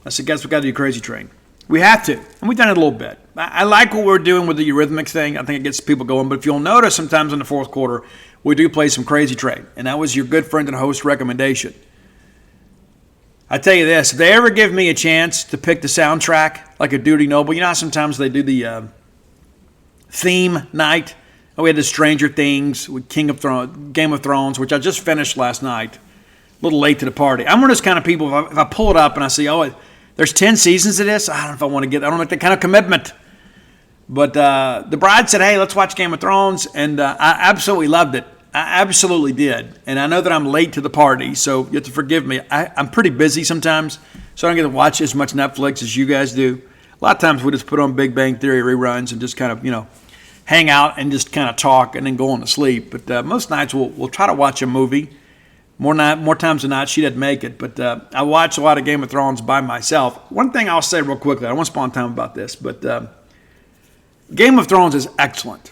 I said, guess we got to do Crazy Train. We have to. And we've done it a little bit. I like what we're doing with the Eurythmics thing. I think it gets people going. But if you'll notice, sometimes in the fourth quarter, we do play some Crazy Train. And that was your good friend and host recommendation. I tell you this, if they ever give me a chance to pick the soundtrack, like a Duty Noble, you know how sometimes they do the theme night? We had the Stranger Things with Game of Thrones, which I just finished last night. A little late to the party. I'm one of those kind of people, if I pull it up and I see, oh, there's 10 seasons of this, I don't know if I want to I don't like that kind of commitment. But the bride said, hey, let's watch Game of Thrones, and I absolutely loved it. I absolutely did. And I know that I'm late to the party, so you have to forgive me. I'm pretty busy sometimes, so I don't get to watch as much Netflix as you guys do. A lot of times we just put on Big Bang Theory reruns and just kind of, hang out and just kind of talk and then go on to sleep. But most nights we'll try to watch a movie. More times than not, she didn't make it. But I watch a lot of Game of Thrones by myself. One thing I'll say real quickly, I don't want to spend time about this, but Game of Thrones is excellent.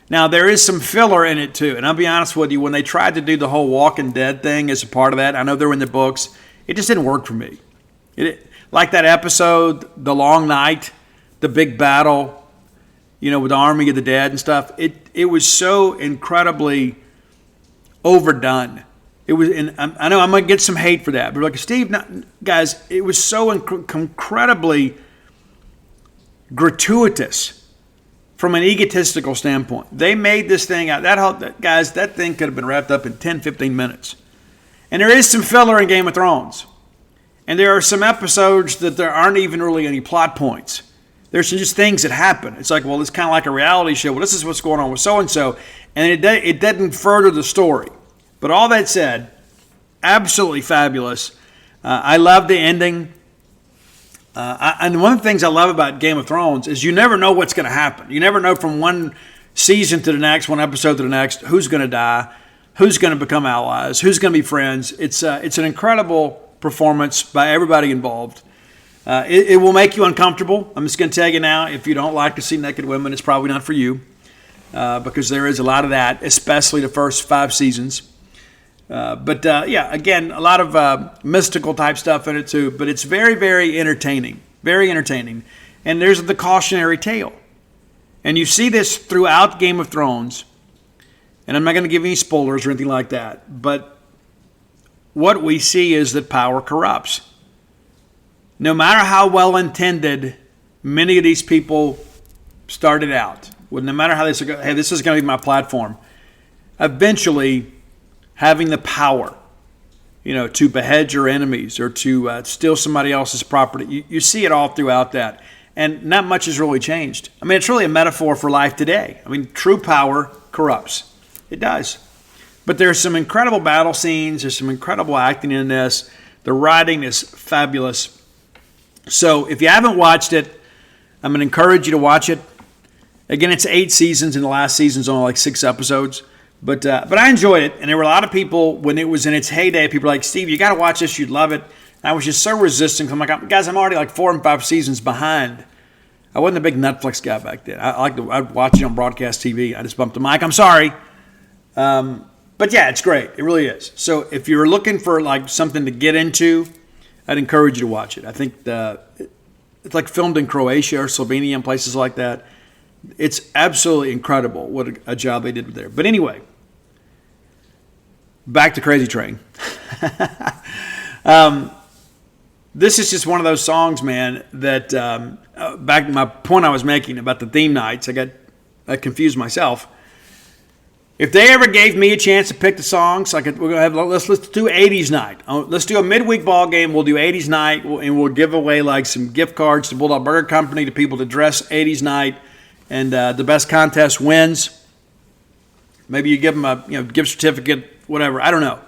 Now, there is some filler in it, too. And I'll be honest with you, when they tried to do the whole Walking Dead thing as a part of that, I know they're in the books, it just didn't work for me. Like that episode, The Long Night, the big battle, with the Army of the Dead and stuff, it was so incredibly overdone. It was, and I know I'm going to get some hate for that, but like Steve, guys, it was so incredibly gratuitous from an egotistical standpoint. They made this thing out. That thing could have been wrapped up in 10, 15 minutes. And there is some filler in Game of Thrones. And there are some episodes that there aren't even really any plot points. There's just things that happen. It's like, well, it's kind of like a reality show. Well, this is what's going on with so-and-so. And it doesn't further the story. But all that said, absolutely fabulous. I love the ending. And one of the things I love about Game of Thrones is you never know what's going to happen. You never know from one season to the next, one episode to the next, who's going to die, who's going to become allies, who's going to be friends. It's an incredible performance by everybody involved. It will make you uncomfortable. I'm just going to tell you now, if you don't like to see naked women, it's probably not for you because there is a lot of that, especially the first 5 seasons. But again, a lot of mystical type stuff in it too, but it's very, very entertaining. Very entertaining. And there's the cautionary tale. And you see this throughout Game of Thrones. And I'm not going to give any spoilers or anything like that. But what we see is that power corrupts. No matter how well intended many of these people started out, no matter how they say, hey, this is going to be my platform, eventually having the power, to behead your enemies or to steal somebody else's property, you see it all throughout that. And not much has really changed. I mean, it's really a metaphor for life today. I mean, true power corrupts. It does. But there's some incredible battle scenes. There's some incredible acting in this. The writing is fabulous. So if you haven't watched it, I'm going to encourage you to watch it. Again, it's 8 seasons, and the last season's only like 6 episodes. But I enjoyed it, and there were a lot of people, when it was in its heyday, people were like, Steve, you got to watch this. You'd love it. And I was just so resistant. I'm like, guys, I'm already like 4 and 5 seasons behind. I wasn't a big Netflix guy back then. I'd watch it on broadcast TV. I just bumped the mic. I'm sorry. But yeah, it's great. It really is. So if you're looking for like something to get into, I'd encourage you to watch it. I think it's like filmed in Croatia or Slovenia and places like that. It's absolutely incredible what a job they did there. But anyway, back to Crazy Train. This is just one of those songs, man, that back to my point I was making about the theme nights, I confused myself. If they ever gave me a chance to pick the songs, let's do 80s night. Let's do a midweek ball game. We'll do 80s night, and we'll give away like some gift cards to Bulldog Burger Company to people to dress 80s night, and the best contest wins. Maybe you give them a gift certificate, whatever. I don't know.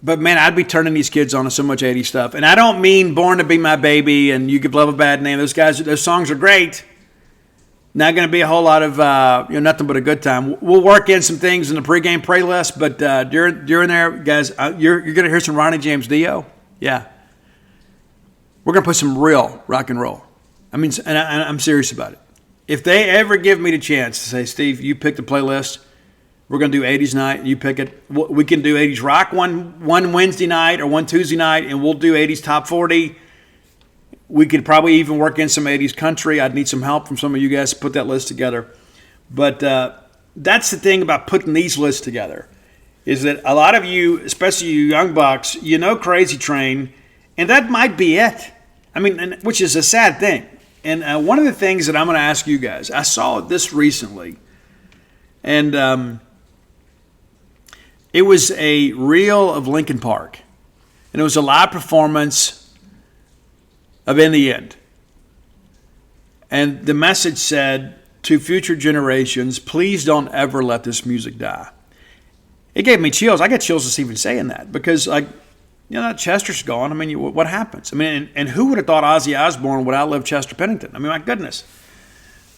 But man, I'd be turning these kids on to so much 80s stuff, and I don't mean Born to Be My Baby and You Could Love a Bad Name. Those songs are great. Not going to be a whole lot of nothing but a good time. We'll work in some things in the pregame playlist, but during there, guys, you're going to hear some Ronnie James Dio. Yeah, we're going to put some real rock and roll. I mean, and I'm serious about it. If they ever give me the chance to say, Steve, you pick the playlist, we're going to do 80s night, and you pick it. We can do 80s rock one Wednesday night or one Tuesday night, and we'll do 80s top 40. We could probably even work in some 80s country. I'd need some help from some of you guys to put that list together. But that's the thing about putting these lists together, is that a lot of you, especially you young bucks, Crazy Train, and that might be it. I mean, which is a sad thing. And one of the things that I'm going to ask you guys, I saw this recently, and it was a reel of Linkin Park, and it was a live performance of In the End. And the message said, to future generations, please don't ever let this music die. It gave me chills. I get chills just even saying that because, Chester's gone. I mean, what happens? I mean, and who would have thought Ozzy Osbourne would outlive Chester Pennington? I mean, my goodness.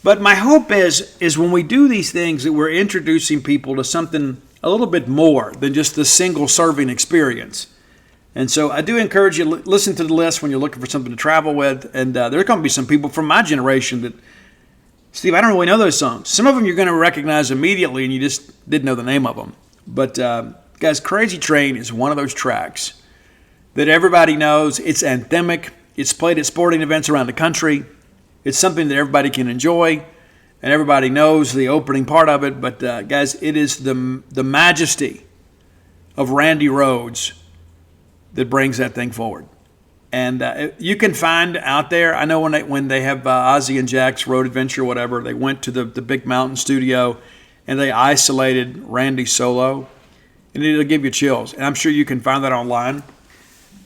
But my hope is when we do these things that we're introducing people to something a little bit more than just the single serving experience. And so I do encourage you to listen to the list when you're looking for something to travel with. And there are going to be some people from my generation that, Steve, I don't really know those songs. Some of them you're going to recognize immediately and you just didn't know the name of them. But, guys, Crazy Train is one of those tracks that everybody knows. It's anthemic. It's played at sporting events around the country. It's something that everybody can enjoy. And everybody knows the opening part of it. But, guys, it is the majesty of Randy Rhoads that brings that thing forward. And you can find out there, I know when they have Ozzy and Jack's Road Adventure or whatever, they went to the Big Mountain studio and they isolated Randy solo. and it'll give you chills. And I'm sure you can find that online.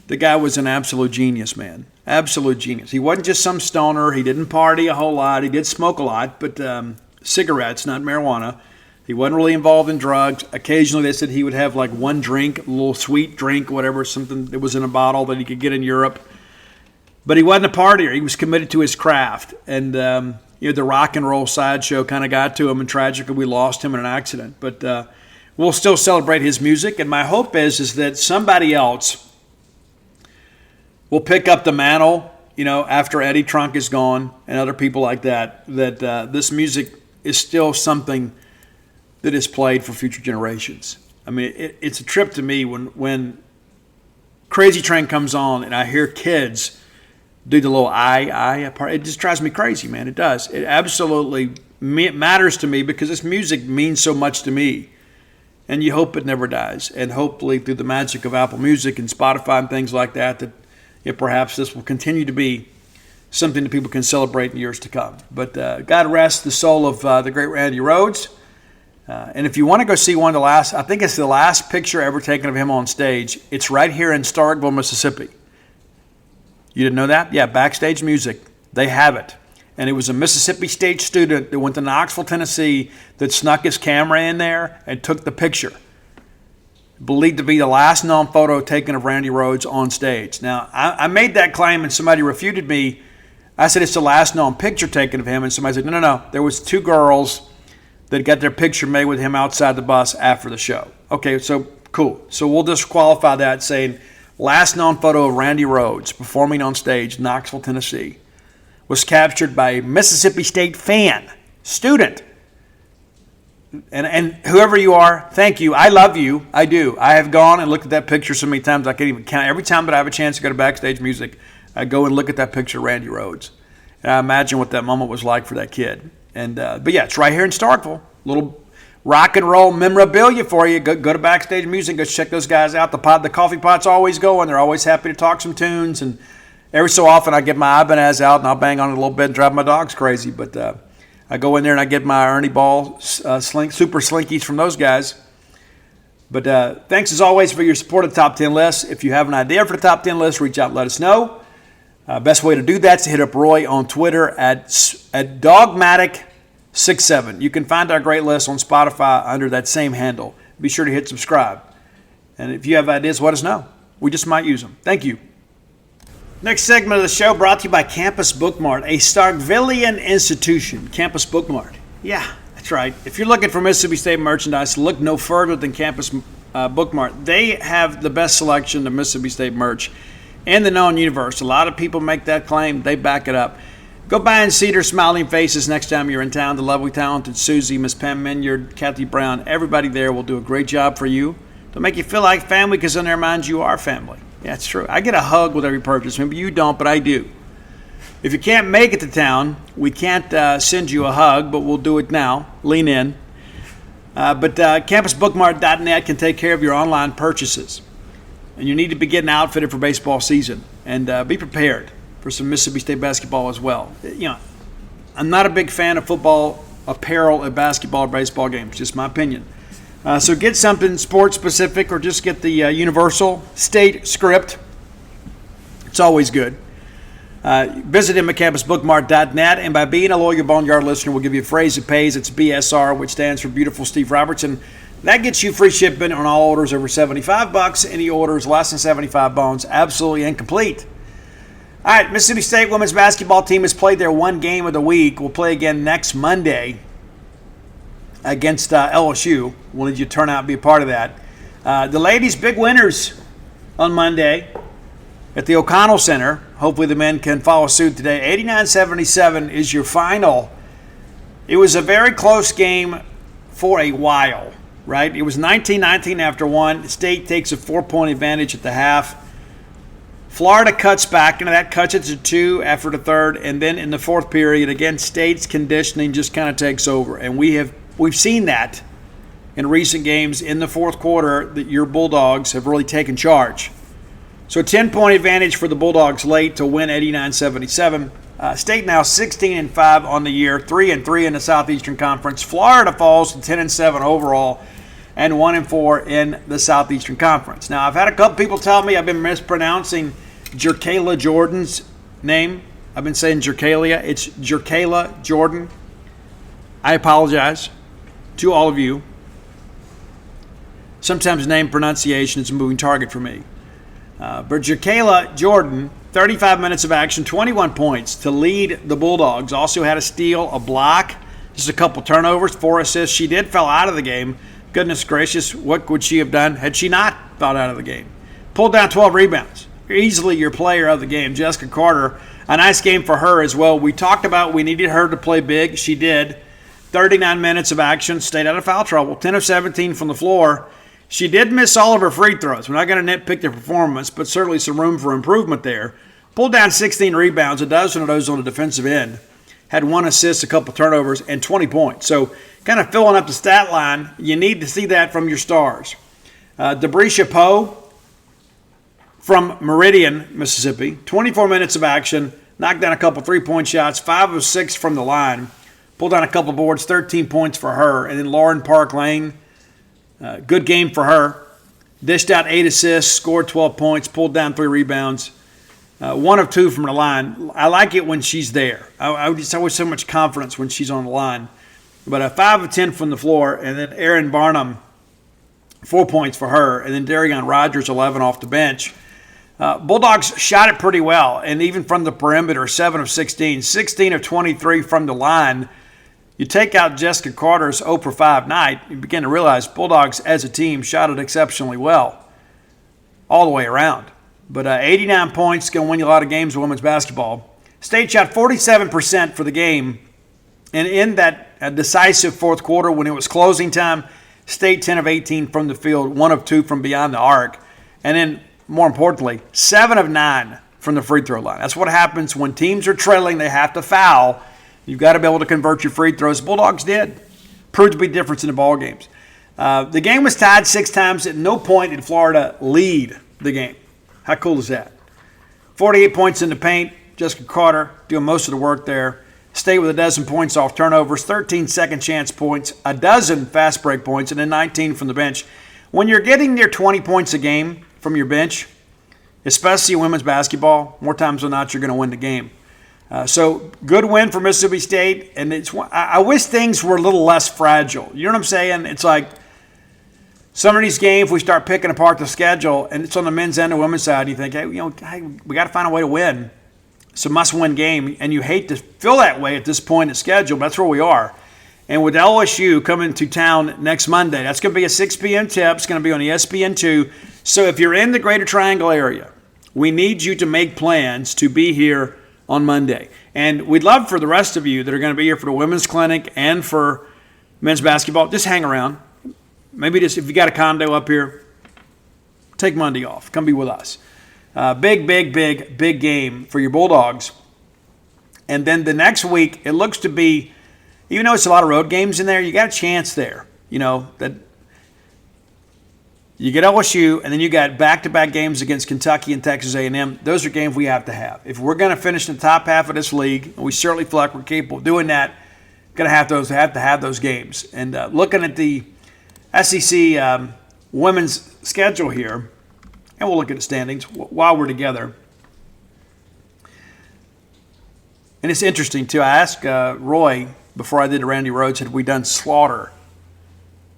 The guy was an absolute genius, man. Absolute genius. He wasn't just some stoner. He didn't party a whole lot. He did smoke a lot, but cigarettes, not marijuana. He wasn't really involved in drugs. Occasionally they said he would have like one drink, a little sweet drink, whatever, something that was in a bottle that he could get in Europe. But he wasn't a partier. He was committed to his craft. And the rock and roll sideshow kind of got to him, and tragically we lost him in an accident. But we'll still celebrate his music, and my hope is that somebody else will pick up the mantle, after Eddie Trunk is gone and other people like that, this music is still something that is played for future generations. I mean, it's a trip to me when Crazy Train comes on and I hear kids do the little I part. It just drives me crazy, man. It does. It absolutely matters to me because this music means so much to me. And you hope it never dies. And hopefully through the magic of Apple Music and Spotify and things like that perhaps this will continue to be something that people can celebrate in years to come. But God rest the soul of the great Randy Rhoads. And if you want to go see one of the last, I think it's the last picture ever taken of him on stage. It's right here in Starkville, Mississippi. You didn't know that? Yeah, Backstage Music. They have it. And it was a Mississippi State student that went to Knoxville, Tennessee, that snuck his camera in there and took the picture. Believed to be the last known photo taken of Randy Rhoads on stage. Now, I made that claim and somebody refuted me. I said it's the last known picture taken of him. And somebody said, no. There was 2 girls that got their picture made with him outside the bus after the show. Okay, so cool. So we'll disqualify that saying last known photo of Randy Rhoads performing on stage, Knoxville, Tennessee, was captured by a Mississippi State student. And whoever you are, thank you. I love you. I do. I have gone and looked at that picture so many times I can't even count. Every time that I have a chance to go to Backstage Music, I go and look at that picture of Randy Rhoads. And I imagine what that moment was like for that kid. And but yeah, it's right here in Starkville. Little rock and roll memorabilia for you. Go to Backstage Music. Go check those guys out. The coffee pot's always going. They're always happy to talk some tunes. And every so often I get my Ibanez out and I'll bang on it a little bit and drive my dogs crazy. But I go in there and I get my Ernie Ball super slinkies from those guys. But thanks as always for your support of the Top 10 list. If you have an idea for the Top 10 list, reach out and let us know. Best way to do that is to hit up Roy on Twitter at Dogmatic67. You can find our great list on Spotify under that same handle. Be sure to hit subscribe. And if you have ideas, let us know. We just might use them. Thank you. Next segment of the show brought to you by Campus Bookmart, a Starkvillian institution. Campus Bookmart. Yeah, that's right. If you're looking for Mississippi State merchandise, look no further than Campus Bookmart. They have the best selection of Mississippi State merch in the known universe. A lot of people make that claim. They back it up. Go by and see their smiling faces next time you're in town. The lovely, talented Susie, Miss Pam Minyard, Kathy Brown, everybody there will do a great job for you. They'll make you feel like family because in their minds you are family. Yeah, it's true. I get a hug with every purchase. Maybe you don't, but I do. If you can't make it to town, we can't send you a hug, but we'll do it now. Lean in. But campusbookmart.net can take care of your online purchases. And you need to be getting outfitted for baseball season. And be prepared for some Mississippi State basketball as well. I'm not a big fan of football apparel at basketball or baseball games. Just my opinion. So get something sports specific or just get the universal state script. It's always good. Visit him at campusbookmart.net, and by being a loyal Boneyard listener, we'll give you a phrase that pays. It's BSR, which stands for Beautiful Steve Robertson. That gets you free shipping on all orders over $75. Any orders less than 75 bones, absolutely incomplete. All right, Mississippi State women's basketball team has played their one game of the week. We'll play again next Monday against LSU. We'll need you to turn out and be a part of that. The ladies, big winners on Monday at the O'Connell Center. Hopefully the men can follow suit today. 89-77 is your final. It was a very close game for a while, right? It was 19-19 after one. State takes a 4-point advantage at the half. Florida cuts back, and that cuts it to 2 after the third. And then in the fourth period, again, State's conditioning just kind of takes over. And we've seen that in recent games in the fourth quarter that your Bulldogs have really taken charge. So a 10-point advantage for the Bulldogs late to win 89-77. State now 16-5 on the year, 3-3 in the Southeastern Conference. Florida falls to 10-7 overall. and 1-4 in the Southeastern Conference. Now, I've had a couple people tell me I've been mispronouncing Jerkayla Jordan's name. I've been saying Jerkalia. It's Jerkayla Jordan. I apologize to all of you. Sometimes name pronunciation is a moving target for me. But Jerkayla Jordan, 35 minutes of action, 21 points to lead the Bulldogs. Also had a steal, a block, just a couple turnovers, 4 assists. She did fell out of the game. Goodness gracious, what would she have done had she not fell out of the game? Pulled down 12 rebounds. Easily your player of the game, Jessica Carter. A nice game for her as well. We talked about we needed her to play big. She did. 39 minutes of action, stayed out of foul trouble, 10 of 17 from the floor. She did miss all of her free throws. We're not going to nitpick the performance, but certainly some room for improvement there. Pulled down 16 rebounds, a dozen of those on the defensive end. Had 1 assist, a couple turnovers, and 20 points. So kind of filling up the stat line. You need to see that from your stars. Debrisha Poe from Meridian, Mississippi. 24 minutes of action. Knocked down a couple three-point shots. 5 of 6 from the line. Pulled down a couple boards. 13 points for her. And then Lauren Park Lane. Good game for her. Dished out 8 assists. Scored 12 points. Pulled down 3 rebounds. 1 of 2 from the line. I like it when she's there. I just always so much confidence when she's on the line. But 5 of 10 from the floor. And then Erin Barnum, 4 points for her. And then Darion Rogers, 11 off the bench. Bulldogs shot it pretty well. And even from the perimeter, 7 of 16. 16 of 23 from the line. You take out Jessica Carter's 0 for 5 night, you begin to realize Bulldogs as a team shot it exceptionally well all the way around. But 89 points, going to win you a lot of games with women's basketball. State shot 47% for the game. And in that decisive fourth quarter when it was closing time, State 10 of 18 from the field, 1 of 2 from beyond the arc. And then, more importantly, 7 of 9 from the free throw line. That's what happens when teams are trailing, they have to foul. You've got to be able to convert your free throws. Bulldogs did. Proved to be different in the ball games. The game was tied 6 times. At no point did Florida lead the game. How cool is that? 48 points in the paint. Jessica Carter doing most of the work there. State with 12 points off turnovers, 13 second chance points, 12 fast break points, and then 19 from the bench. When you're getting near 20 points a game from your bench, especially in women's basketball, more times than not you're going to win the game. So good win for Mississippi State, and I wish things were a little less fragile. You know what I'm saying? It's like some of these games we start picking apart the schedule, and it's on the men's and the women's side. And you think, hey, we got to find a way to win. It's a must-win game, and you hate to feel that way at this point in the schedule, but that's where we are. And with LSU coming to town next Monday, that's going to be a 6 p.m. tip. It's going to be on ESPN2. So if you're in the Greater Triangle area, we need you to make plans to be here on Monday. And we'd love for the rest of you that are going to be here for the women's clinic and for men's basketball, just hang around. Maybe just if you got a condo up here, take Monday off. Come be with us. Big game for your Bulldogs. And then the next week, it looks to be, even though it's a lot of road games in there, you got a chance there. You know, that you get LSU, and then you got back-to-back games against Kentucky and Texas A&M. Those are games we have to have. If we're going to finish in the top half of this league, and we certainly feel like we're capable of doing that, going to have to have those games. And looking at the SEC women's schedule here, and we'll look at the standings while we're together. And it's interesting, too. I asked Roy before I did the Randy Rhodes, had we done Slaughter?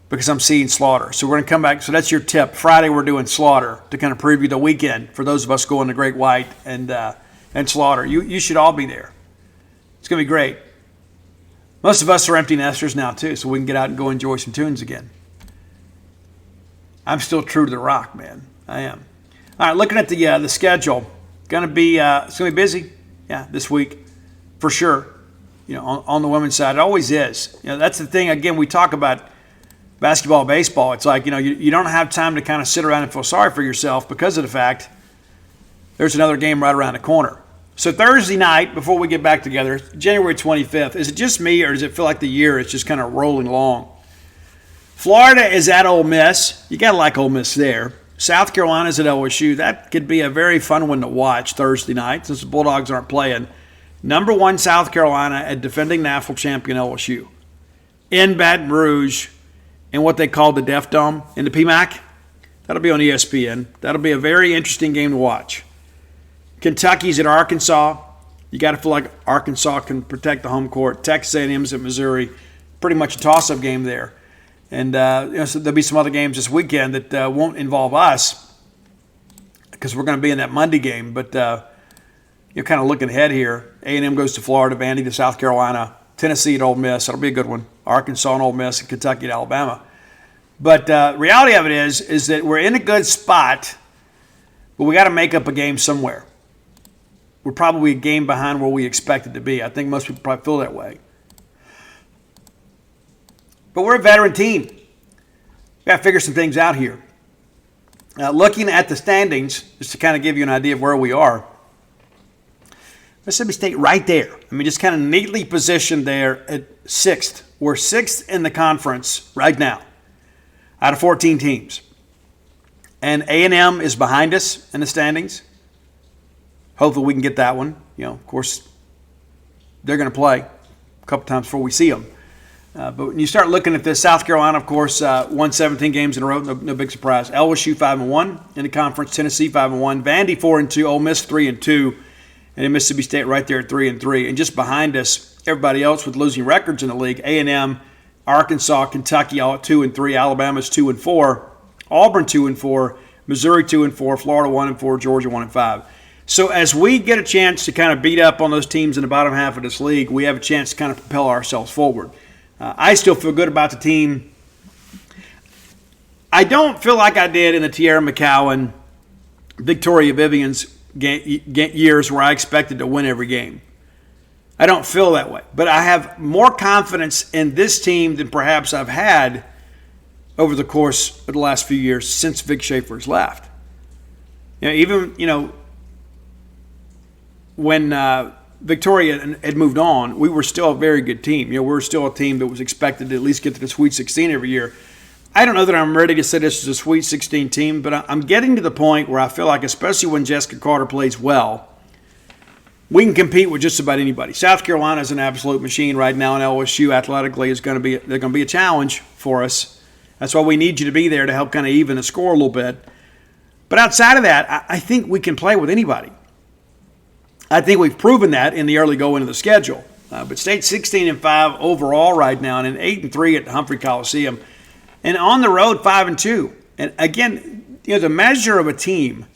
Because I'm seeing Slaughter. So we're going to come back. So that's your tip. Friday we're doing Slaughter to kind of preview the weekend for those of us going to Great White and Slaughter. You should all be there. It's going to be great. Most of us are empty nesters now, too, so we can get out and go enjoy some tunes again. I'm still true to the rock, man. I am. All right, looking at the schedule, it's going to be busy, this week for sure. You know, on the women's side, it always is. You know, that's the thing. Again, we talk about basketball, baseball. It's like you don't have time to kind of sit around and feel sorry for yourself because of the fact there's another game right around the corner. So Thursday night, before we get back together, January 25th. Is it just me, or does it feel like the year is just kind of rolling along? Florida is at Ole Miss. You got to like Ole Miss there. South Carolina's at LSU. That could be a very fun one to watch Thursday night since the Bulldogs aren't playing. Number 1 South Carolina at defending national champion LSU. In Baton Rouge, in what they call the Deaf Dome in the PMAC. That'll be on ESPN. That'll be a very interesting game to watch. Kentucky's at Arkansas. You got to feel like Arkansas can protect the home court. Texas A&M's at Missouri. Pretty much a toss-up game there. And so there'll be some other games this weekend that won't involve us because we're going to be in that Monday game. But you're kind of looking ahead here. A&M goes to Florida, Vandy to South Carolina, Tennessee at Ole Miss. That'll be a good one. Arkansas and Ole Miss, and Kentucky at Alabama. But reality of it is that we're in a good spot, but we got to make up a game somewhere. We're probably a game behind where we expected to be. I think most people probably feel that way. But we're a veteran team. We got to figure some things out here. Looking at the standings, just to kind of give you an idea of where we are, Mississippi State right there. I mean, just kind of neatly positioned there at 6th. We're 6th in the conference right now out of 14 teams. And A&M is behind us in the standings. Hopefully we can get that one. Of course, they're going to play a couple times before we see them. But when you start looking at this, South Carolina, of course, won 17 games in a row. No big surprise. LSU 5-1 in the conference. Tennessee 5-1. Vandy 4-2. Ole Miss 3-2. And then Mississippi State right there at 3-3. And just behind us, everybody else with losing records in the league: A&M, Arkansas, Kentucky all at 2-3. Alabama's 2-4. Auburn 2-4. Missouri 2-4. Florida 1-4. Georgia 1-5. So as we get a chance to kind of beat up on those teams in the bottom half of this league, we have a chance to kind of propel ourselves forward. I still feel good about the team. I don't feel like I did in the Tierra McCowan, Victoria Vivian's years where I expected to win every game. I don't feel that way. But I have more confidence in this team than perhaps I've had over the course of the last few years since Vic Schaefer's left. When Victoria had moved on, we were still a very good team. We were still a team that was expected to at least get to the Sweet 16 every year. I don't know that I'm ready to say this is a Sweet 16 team, but I'm getting to the point where I feel like, especially when Jessica Carter plays well, we can compete with just about anybody. South Carolina is an absolute machine right now, and LSU athletically they're going to be a challenge for us. That's why we need you to be there to help kind of even the score a little bit. But outside of that, I think we can play with anybody. I think we've proven that in the early going of the schedule. But State's 16-5 overall right now, and 8-3 at Humphrey Coliseum, and on the road 5-2. And again, the measure of a team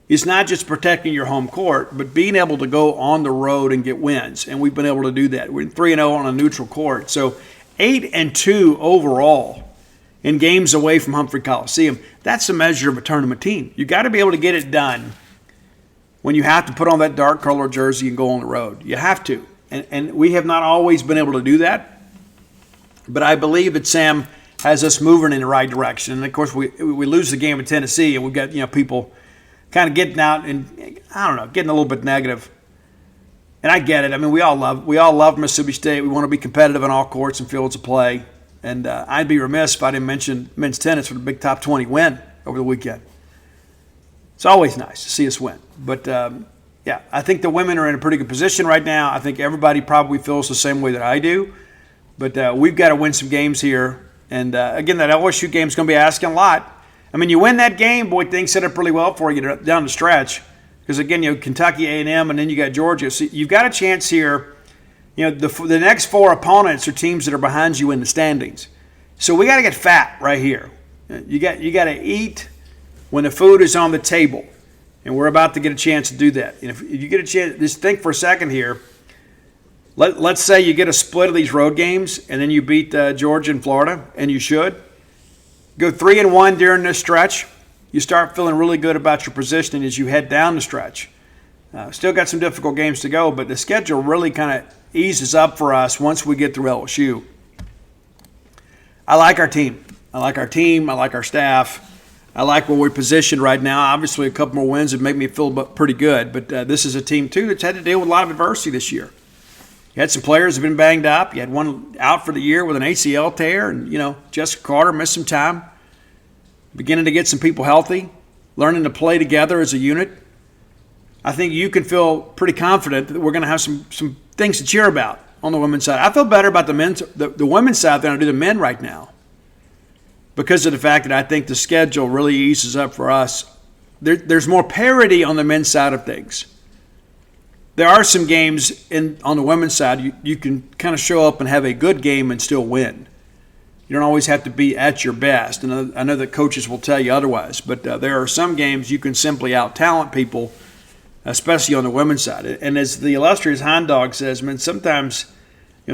is not just protecting your home court, but being able to go on the road and get wins. And we've been able to do that. We're 3-0 on a neutral court. So 8-2 overall in games away from Humphrey Coliseum. That's the measure of a tournament team. You got to be able to get it done when you have to put on that dark color jersey and go on the road. You have to. And we have not always been able to do that. But I believe that Sam has us moving in the right direction. And, of course, we lose the game in Tennessee, and we've got people kind of getting out and, getting a little bit negative. And I get it. I mean, we all love Mississippi State. We want to be competitive in all courts and fields of play. And I'd be remiss if I didn't mention men's tennis with a big top 20 win over the weekend. It's always nice to see us win. But, I think the women are in a pretty good position right now. I think everybody probably feels the same way that I do. But we've got to win some games here. And, again, that LSU game is going to be asking a lot. I mean, you win that game, boy, things set up really well for you down the stretch. Because, again, Kentucky, A&M, and then you got Georgia. So you've got a chance here. The next 4 opponents are teams that are behind you in the standings. So we got to get fat right here. You got to eat when the food is on the table. And we're about to get a chance to do that. And if you get a chance, just think for a second here. Let's say you get a split of these road games, and then you beat Georgia and Florida, and you should. Go 3-1 during this stretch. You start feeling really good about your positioning as you head down the stretch. Still got some difficult games to go, but the schedule really kind of eases up for us once we get through LSU. I like our team. I like our staff. I like where we're positioned right now. Obviously, a couple more wins would make me feel pretty good, but this is a team, too, that's had to deal with a lot of adversity this year. You had some players who have been banged up. You had one out for the year with an ACL tear, and, Jessica Carter missed some time. Beginning to get some people healthy, learning to play together as a unit. I think you can feel pretty confident that we're going to have some things to cheer about on the women's side. I feel better about the women's side than I do the men right now. because of the fact that I think the schedule really eases up for us. There's more parity on the men's side of things. There are some games on the women's side you can kind of show up and have a good game and still win. You don't always have to be at your best. And I know that coaches will tell you otherwise, but there are some games you can simply out-talent people, especially on the women's side. And as the illustrious Hound Dog says, man, sometimes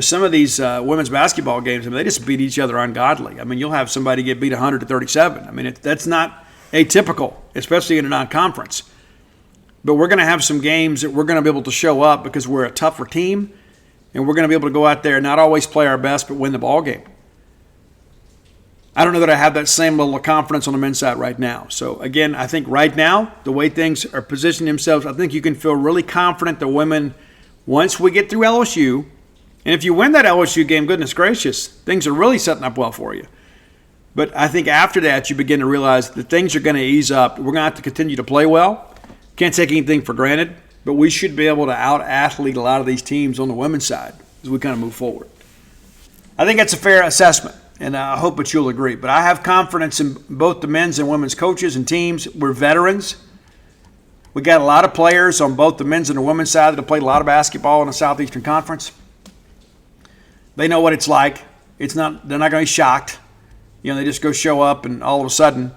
some of these women's basketball games, they just beat each other ungodly. I mean, you'll have somebody get beat 100-37. I mean, that's not atypical, especially in a non-conference. But we're going to have some games that we're going to be able to show up because we're a tougher team, and we're going to be able to go out there and not always play our best but win the ball game. I don't know that I have that same level of confidence on the men's side right now. So, again, I think right now, the way things are positioning themselves, I think you can feel really confident the women, once we get through LSU, and if you win that LSU game, goodness gracious, things are really setting up well for you. But I think after that, you begin to realize that things are going to ease up. We're going to have to continue to play well. Can't take anything for granted, but we should be able to out-athlete a lot of these teams on the women's side as we kind of move forward. I think that's a fair assessment, and I hope that you'll agree. But I have confidence in both the men's and women's coaches and teams. We're veterans. We got a lot of players on both the men's and the women's side that have played a lot of basketball in the Southeastern Conference. They know what it's like. They're not going to be shocked. They just go show up and all of a sudden,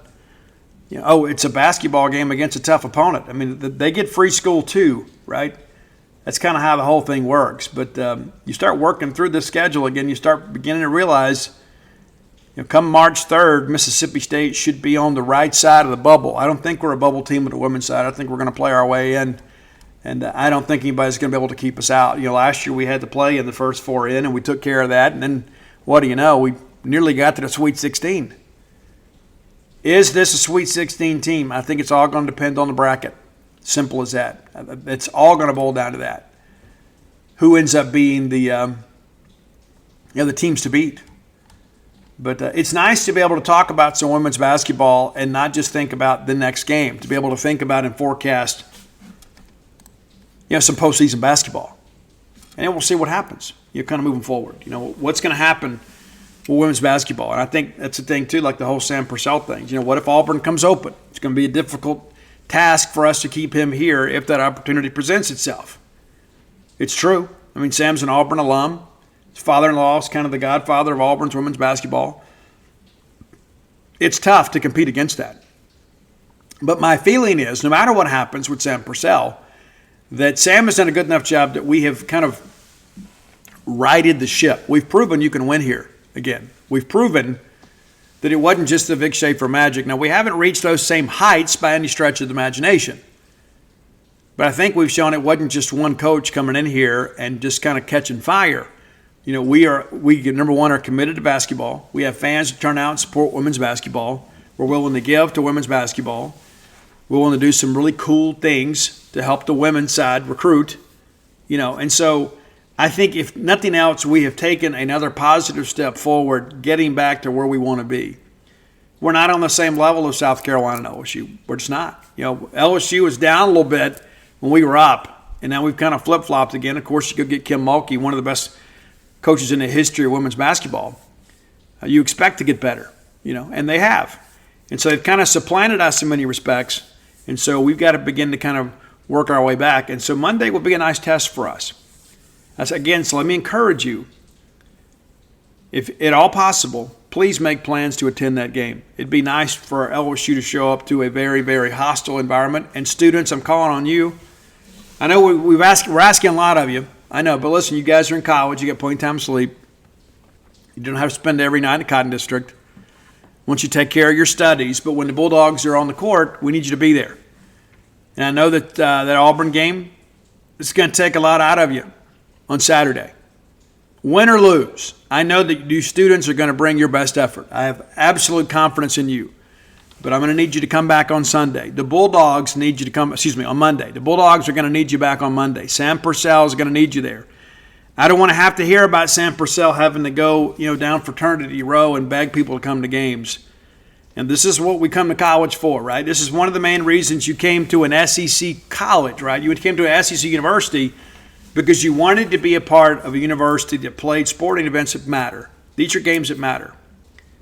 it's a basketball game against a tough opponent. I mean, they get free school too, right? That's kind of how the whole thing works. But you start working through the schedule again, you start beginning to realize, come March 3rd, Mississippi State should be on the right side of the bubble. I don't think we're a bubble team on the women's side. I think we're going to play our way in, and I don't think anybody's going to be able to keep us out. Last year we had to play in the first four in, and we took care of that. And then, what do you know, we nearly got to the Sweet 16. Is this a Sweet 16 team? I think it's all going to depend on the bracket. Simple as that. It's all going to boil down to that. Who ends up being the teams to beat? But it's nice to be able to talk about some women's basketball and not just think about the next game. To be able to think about and forecast, some postseason basketball, and then we'll see what happens. Kind of moving forward. What's going to happen with women's basketball, and I think that's the thing too, like the whole Sam Purcell thing. What if Auburn comes open? It's going to be a difficult task for us to keep him here if that opportunity presents itself. It's true. I mean, Sam's an Auburn alum. His father-in-law is kind of the godfather of Auburn's women's basketball. It's tough to compete against that. But my feeling is, no matter what happens with Sam Purcell, that Sam has done a good enough job that we have kind of righted the ship. We've proven you can win here again. We've proven that it wasn't just the Vic Schaefer magic. Now, we haven't reached those same heights by any stretch of the imagination. But I think we've shown it wasn't just one coach coming in here and just kind of catching fire. We number one, are committed to basketball. We have fans that turn out and support women's basketball. We're willing to give to women's basketball. We're willing to do some really cool things to help the women's side recruit. And so I think if nothing else, we have taken another positive step forward, getting back to where we want to be. We're not on the same level as South Carolina and LSU. We're just not. LSU was down a little bit when we were up, and now we've kind of flip-flopped again. Of course, you could get Kim Mulkey, one of the best coaches in the history of women's basketball. You expect to get better, and they have. And so they've kind of supplanted us in many respects, and so we've got to begin to kind of work our way back. And so Monday will be a nice test for us. Again, so let me encourage you, if at all possible, please make plans to attend that game. It'd be nice for LSU to show up to a very, very hostile environment. And students, I'm calling on you. I know we're asking a lot of you. I know, but listen, you guys are in college. You got plenty of time to sleep. You don't have to spend every night in the Cotton District. Once you take care of your studies, but when the Bulldogs are on the court, we need you to be there. And I know that that Auburn game is going to take a lot out of you on Saturday. Win or lose, I know that you students are going to bring your best effort. I have absolute confidence in you. But I'm going to need you to come back on Sunday. The Bulldogs need you to come, on Monday. The Bulldogs are going to need you back on Monday. Sam Purcell is going to need you there. I don't want to have to hear about Sam Purcell having to go, down fraternity row and beg people to come to games. And this is what we come to college for, right? This is one of the main reasons you came to an SEC college, right? You came to an SEC university because you wanted to be a part of a university that played sporting events that matter. These are games that matter.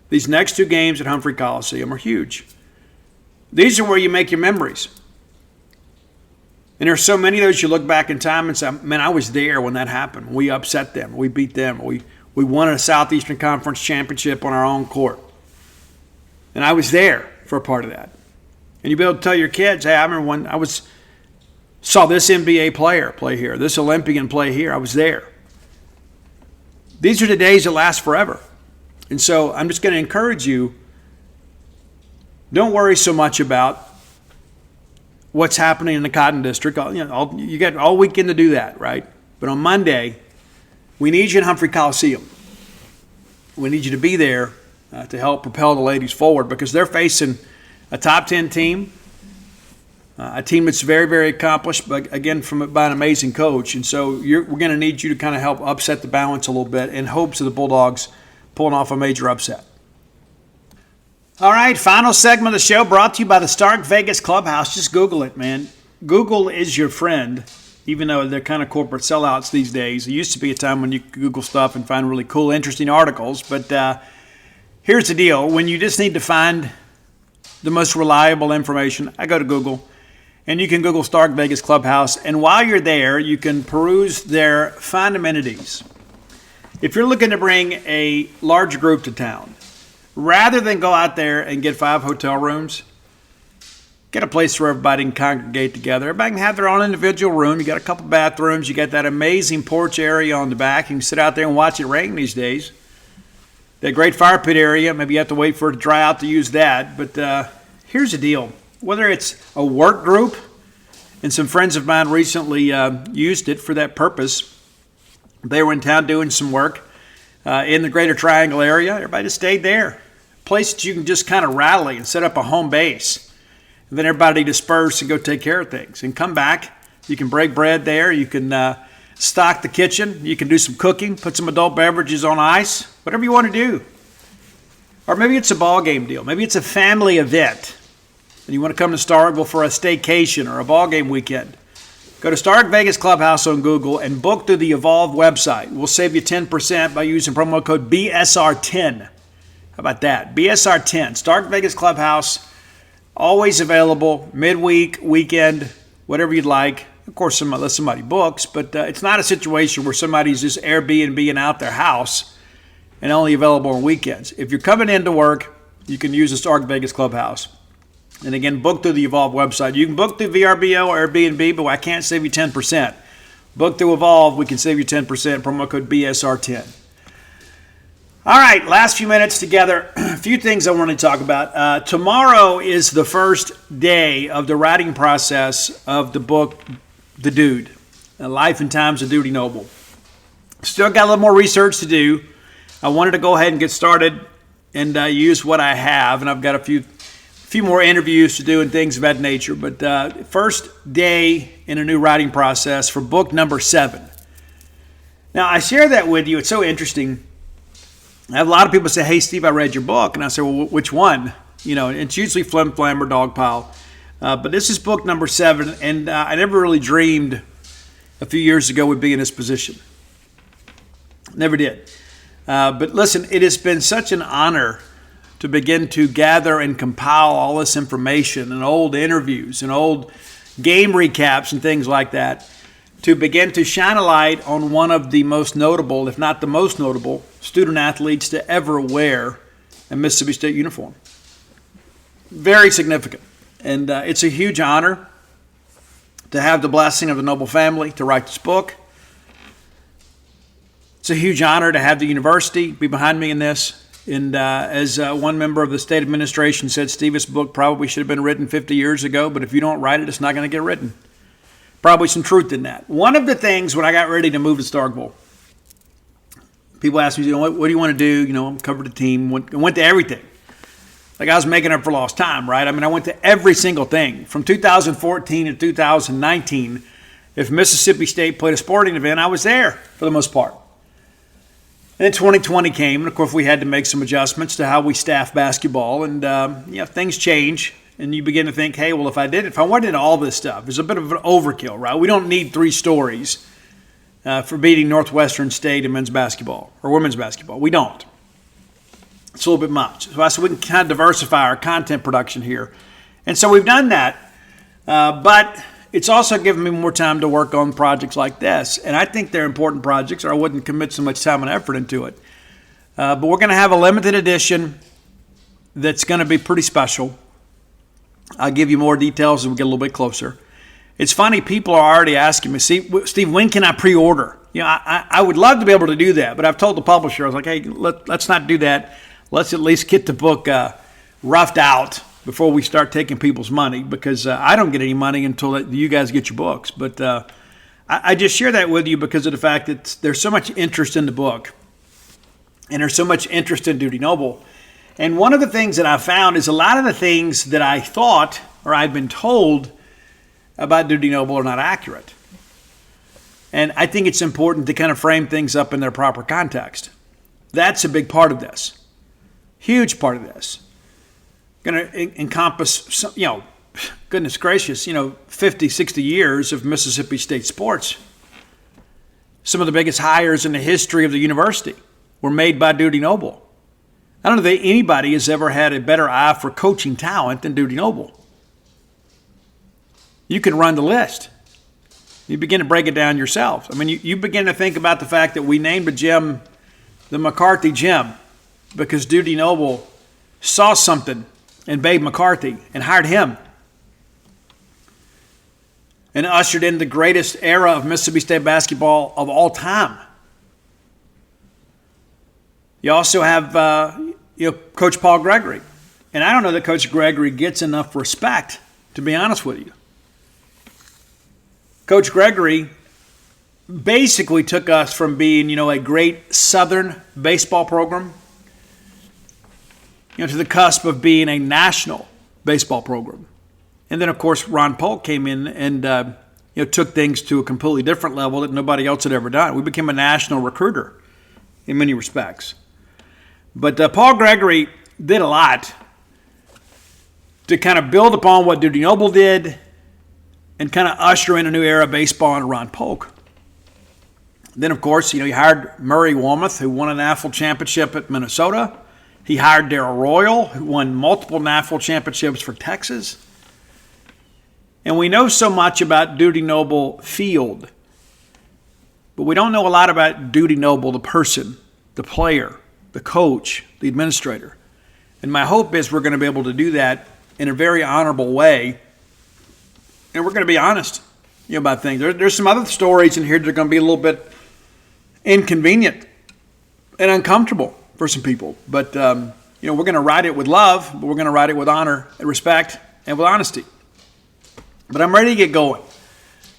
These next two games at Humphrey Coliseum are huge. These are where you make your memories. And there's so many of those you look back in time and say, man, I was there when that happened. We upset them. We beat them. We won a Southeastern Conference championship on our own court. And I was there for a part of that. And you'll be able to tell your kids, hey, I remember when saw this NBA player play here, this Olympian play here. I was there. These are the days that last forever. And so I'm just going to encourage you, don't worry so much about what's happening in the Cotton District. You got all weekend to do that, right? But on Monday, we need you in Humphrey Coliseum. We need you to be there to help propel the ladies forward because they're facing a top 10 team, a team that's very, very accomplished, but again, by an amazing coach. And so we're going to need you to kind of help upset the balance a little bit in hopes of the Bulldogs pulling off a major upset. All right, final segment of the show brought to you by the Stark Vegas Clubhouse. Just Google it, man. Google is your friend, even though they're kind of corporate sellouts these days. There used to be a time when you could Google stuff and find really cool, interesting articles. But here's the deal. When you just need to find the most reliable information, I go to Google. And you can Google Stark Vegas Clubhouse. And while you're there, you can peruse their fine amenities. If you're looking to bring a large group to town, rather than go out there and get 5 hotel rooms, get a place where everybody can congregate together. Everybody can have their own individual room. You got a couple bathrooms. You got that amazing porch area on the back. You can sit out there and watch it rain these days. That great fire pit area, maybe you have to wait for it to dry out to use that. But here's the deal. Whether it's a work group, and some friends of mine recently used it for that purpose. They were in town doing some work in the Greater Triangle area. Everybody just stayed there. Place that you can just kind of rally and set up a home base. And then everybody disperse and go take care of things. And come back. You can break bread there. You can stock the kitchen. You can do some cooking. Put some adult beverages on ice. Whatever you want to do. Or maybe it's a ball game deal. Maybe it's a family event. And you want to come to Starkville for a staycation or a ball game weekend. Go to Stark Vegas Clubhouse on Google and book through the Evolve website. We'll save you 10% by using promo code BSR10. How about that? BSR10. Stark Vegas Clubhouse, always available, midweek, weekend, whatever you'd like. Of course, unless somebody books, but it's not a situation where somebody's just Airbnb-ing out their house and only available on weekends. If you're coming into work, you can use the Stark Vegas Clubhouse. And again, book through the Evolve website. You can book through VRBO or Airbnb, but I can't save you 10%. Book through Evolve, we can save you 10%. Promo code BSR10. All right, last few minutes together. A few things I want to talk about. Tomorrow is the first day of the writing process of the book, The Dude, Life and Times of Duty Noble. Still got a little more research to do. I wanted to go ahead and get started and use what I have, and I've got a few more interviews to do and things of that nature. But first day in a new writing process for book number 7. Now, I share that with you. It's so interesting. I have a lot of people say, hey, Steve, I read your book. And I say, well, which one? You know, it's usually Flim Flam or Dog Pile. But this is book number 7. And I never really dreamed a few years ago we'd be in this position. Never did. But listen, it has been such an honor to begin to gather and compile all this information and old interviews and old game recaps and things like that, to begin to shine a light on one of the most notable, if not the most notable, student athletes to ever wear a Mississippi State uniform. Very significant. And it's a huge honor to have the blessing of the Noble family to write this book. It's a huge honor to have the university be behind me in this. And as one member of the state administration said, Steve, this book probably should have been written 50 years ago, but if you don't write it, it's not going to get written. Probably some truth in that. One of the things when I got ready to move to Starkville, people asked me, what do you want to do? You know, covered the team, went to everything. Like I was making up for lost time, right? I mean, I went to every single thing. From 2014 to 2019, if Mississippi State played a sporting event, I was there for the most part. And then 2020 came, and of course we had to make some adjustments to how we staff basketball, and things change, and you begin to think, hey, well, if I wanted all this stuff, it's a bit of an overkill, right? We don't need 3 stories for beating Northwestern State in men's basketball or women's basketball. We don't. It's a little bit much. So I said we can kind of diversify our content production here. And so we've done that. But it's also given me more time to work on projects like this. And I think they're important projects, or I wouldn't commit so much time and effort into it. But we're going to have a limited edition that's going to be pretty special. I'll give you more details as we get a little bit closer. It's funny, people are already asking me, Steve, when can I pre-order? I would love to be able to do that, but I've told the publisher, I was like, hey, let's not do that. Let's at least get the book roughed out before we start taking people's money, because I don't get any money until you guys get your books. But I just share that with you because of the fact that there's so much interest in the book, and there's so much interest in Dudy Noble. And one of the things that I found is a lot of the things that I thought or I'd been told about Dudy Noble are not accurate. And I think it's important to kind of frame things up in their proper context. That's a big part of this. Huge part of this. Going to encompass, goodness gracious, 50, 60 years of Mississippi State sports. Some of the biggest hires in the history of the university were made by Dudy Noble. I don't know that anybody has ever had a better eye for coaching talent than Dudy Noble. You can run the list. You begin to break it down yourself. I mean, you begin to think about the fact that we named a gym the McCarthy Gym because Dudy Noble saw something in Babe McCarthy and hired him and ushered in the greatest era of Mississippi State basketball of all time. You also have Coach Paul Gregory. And I don't know that Coach Gregory gets enough respect, to be honest with you. Coach Gregory basically took us from being, a great Southern baseball program, to the cusp of being a national baseball program. And then, of course, Ron Polk came in and, took things to a completely different level that nobody else had ever done. We became a national recruiter in many respects. But Paul Gregory did a lot to kind of build upon what Dudy Noble did and kind of usher in a new era of baseball under Ron Polk. Then, of course, he hired Murray Wilmoth, who won a NAFL championship at Minnesota. He hired Darrell Royal, who won multiple NAFL championships for Texas. And we know so much about Dudy Noble Field, but we don't know a lot about Dudy Noble, the person, the player, the coach, the administrator. And my hope is we're going to be able to do that in a very honorable way. And we're going to be honest about things. There's some other stories in here that are going to be a little bit inconvenient and uncomfortable for some people. But, we're going to write it with love, but we're going to write it with honor and respect and with honesty. But I'm ready to get going.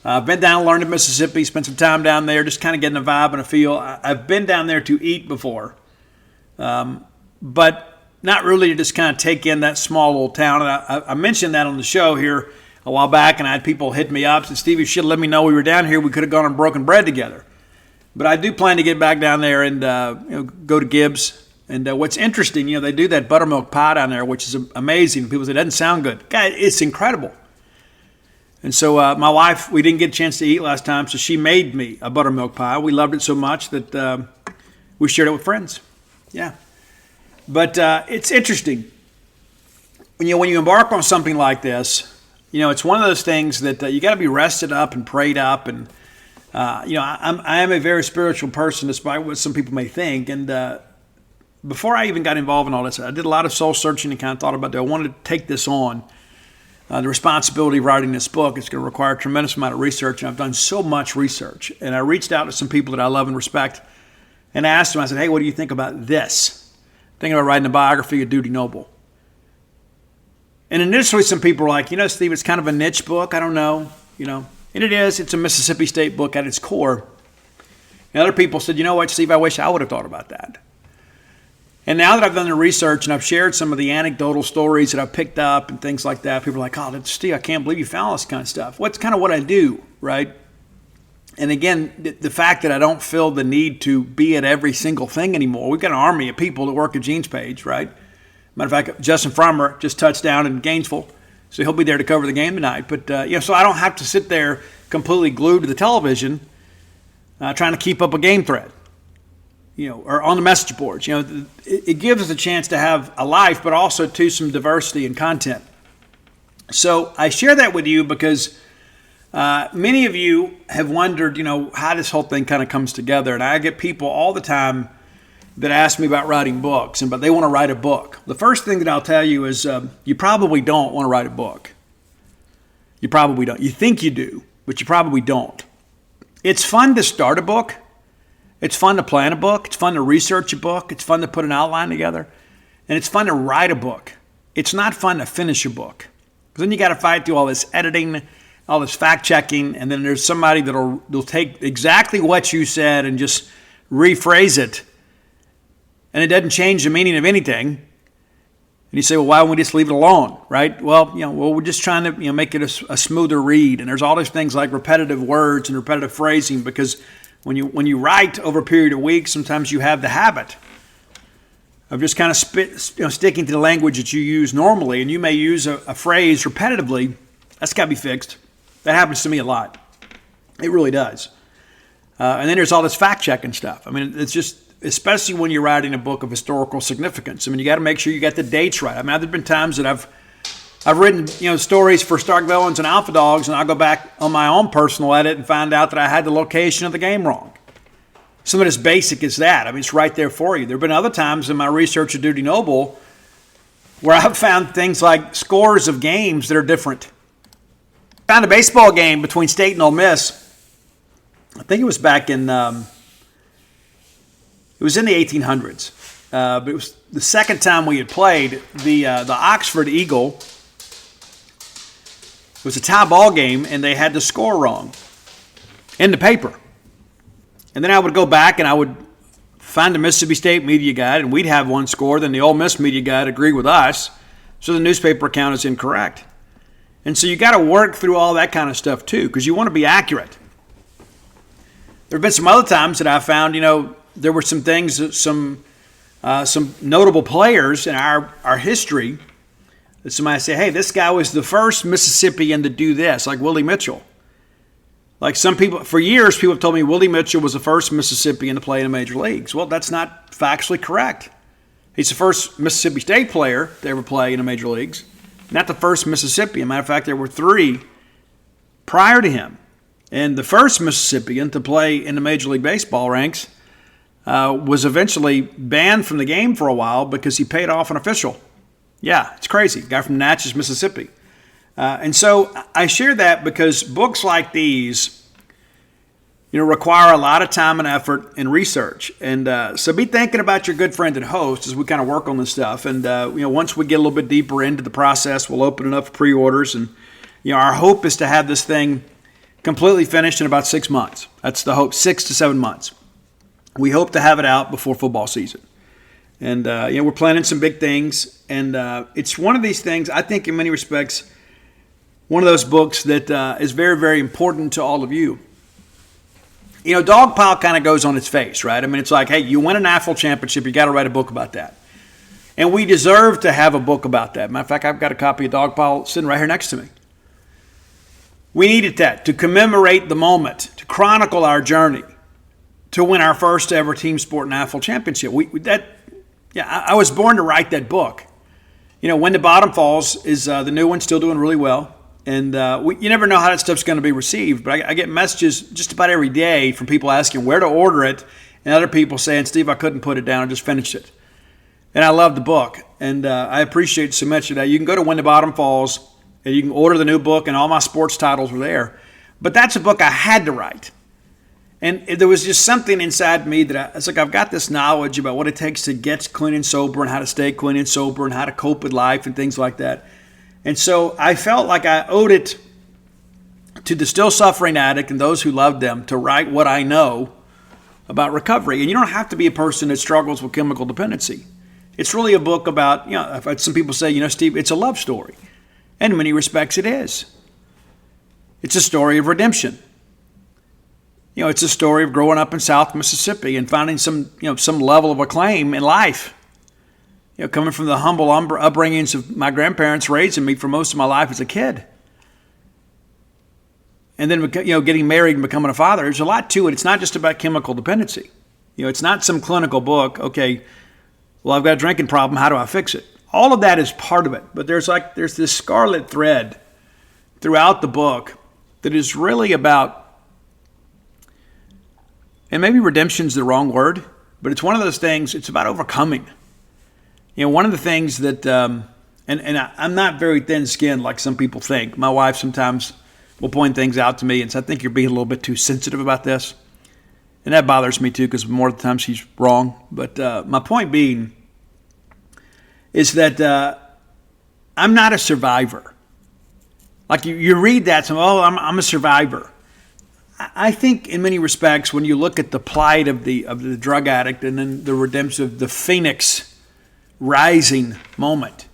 I've been down, learned in Mississippi, spent some time down there, just kind of getting a vibe and a feel. I've been down there to eat before. But not really to just kind of take in that small little town. And I mentioned that on the show here a while back, and I had people hit me up and said, Steve, you should have let me know we were down here. We could have gone and broken bread together. But I do plan to get back down there and go to Gibbs. And what's interesting, they do that buttermilk pie down there, which is amazing. People say, it doesn't sound good. God, it's incredible. And so my wife, we didn't get a chance to eat last time, so she made me a buttermilk pie. We loved it so much that we shared it with friends. Yeah. But it's interesting. When you embark on something like this, it's one of those things that you got to be rested up and prayed up. And, I am a very spiritual person, despite what some people may think. And before I even got involved in all this, I did a lot of soul searching and kind of thought about, do I want to take this on? The responsibility of writing this book, it's going to require a tremendous amount of research. And I've done so much research. And I reached out to some people that I love and respect and asked them, I said, hey, what do you think about this? Thinking about writing a biography of Dudy Noble. And initially some people were like, Steve, it's kind of a niche book. I don't know, And it is. It's a Mississippi State book at its core. And other people said, you know what, Steve, I wish I would have thought about that. And now that I've done the research and I've shared some of the anecdotal stories that I've picked up and things like that, people are like, oh, Steve, I can't believe you found this kind of stuff. Well, it's kind of what I do, right? And again, the fact that I don't feel the need to be at every single thing anymore. We've got an army of people that work at Gene's page, right? Matter of fact, Justin Frommer just touched down in Gainesville, so he'll be there to cover the game tonight. But, so I don't have to sit there completely glued to the television trying to keep up a game thread. or on the message boards. It gives us a chance to have a life, but also to some diversity in content. So I share that with you because many of you have wondered, how this whole thing kind of comes together. And I get people all the time that ask me about writing books, but they want to write a book. The first thing that I'll tell you is you probably don't want to write a book. You probably don't. You think you do, but you probably don't. It's fun to start a book. It's fun to plan a book. It's fun to research a book. It's fun to put an outline together. And it's fun to write a book. It's not fun to finish a book. Because then you got to fight through all this editing, all this fact checking, and then there's somebody that'll take exactly what you said and just rephrase it. And it doesn't change the meaning of anything. And you say, well, why don't we just leave it alone, right? Well, we're just trying to make it a smoother read. And there's all these things like repetitive words and repetitive phrasing, because when you write over a period of weeks, sometimes you have the habit of just kind of sticking to the language that you use normally, and you may use a phrase repetitively. That's got to be fixed. That happens to me a lot. It really does. And then there's all this fact-checking stuff. I mean, it's just, especially when you're writing a book of historical significance. I mean, you got to make sure you got the dates right. I mean, there's been times that I've written, stories for Stark Villains and Alpha Dogs, and I'll go back on my own personal edit and find out that I had the location of the game wrong. Something as basic as that. I mean, it's right there for you. There have been other times in my research of Duty Noble where I've found things like scores of games that are different. Found a baseball game between State and Ole Miss. I think it was back in, it was in the 1800s. But it was the second time we had played. The Oxford Eagle, it was a tie ball game, and they had the score wrong in the paper. And then I would go back and I would find the Mississippi State media guide, and we'd have one score. Then the Ole Miss media guide agreed with us, so the newspaper account is incorrect. And so you got to work through all that kind of stuff too, because you want to be accurate. There have been some other times that I found, there were some things, some notable players in our history that somebody say, hey, this guy was the first Mississippian to do this, like Willie Mitchell. Like some people, for years, people have told me Willie Mitchell was the first Mississippian to play in the major leagues. Well, that's not factually correct. He's the first Mississippi State player to ever play in the major leagues, not the first Mississippian. Matter of fact, there were 3 prior to him. And the first Mississippian to play in the Major League Baseball ranks was eventually banned from the game for a while because he paid off an official. Yeah, it's crazy. Guy from Natchez, Mississippi. And so I share that because books like these, require a lot of time and effort and research. And so be thinking about your good friend and host as we kind of work on this stuff. And, once we get a little bit deeper into the process, we'll open it up for pre-orders. And, our hope is to have this thing completely finished in about 6 months. That's the hope, 6 to 7 months. We hope to have it out before football season. And, we're planning some big things. And it's one of these things, I think in many respects, one of those books that is very, very important to all of you. Dog pile kind of goes on its face, right? I mean, it's like, hey, you win a national championship, you got to write a book about that. And we deserve to have a book about that. Matter of fact, I've got a copy of Dog Pile sitting right here next to me. We needed that to commemorate the moment, to chronicle our journey, to win our first ever team sport national championship. I was born to write that book. When the Bottom Falls is the new one, still doing really well. And you never know how that stuff's going to be received. But I get messages just about every day from people asking where to order it, and other people saying, Steve, I couldn't put it down. I just finished it. And I love the book. And I appreciate so much of that. You can go to When the Bottom Falls, and you can order the new book, and all my sports titles are there. But that's a book I had to write. And there was just something inside me that it's like I've got this knowledge about what it takes to get clean and sober and how to stay clean and sober and how to cope with life and things like that. And so I felt like I owed it to the still suffering addict and those who loved them to write what I know about recovery. And you don't have to be a person that struggles with chemical dependency. It's really a book about, I've had some people say, Steve, it's a love story. And in many respects it is. It's a story of redemption. It's a story of growing up in South Mississippi and finding some level of acclaim in life. Coming from the humble upbringings of my grandparents raising me for most of my life as a kid. And then, getting married and becoming a father. There's a lot to it. It's not just about chemical dependency. It's not some clinical book. Okay, well, I've got a drinking problem. How do I fix it? All of that is part of it. But there's this scarlet thread throughout the book that is really about, and maybe redemption's the wrong word, but it's one of those things, it's about overcoming. One of the things that, I'm not very thin-skinned like some people think. My wife sometimes will point things out to me and say, I think you're being a little bit too sensitive about this. And that bothers me too, because more of the time she's wrong. But my point being is that I'm not a survivor. Like you read that, so, I'm a survivor. I think in many respects, when you look at the plight of the drug addict and then the redemption, the phoenix rising moment,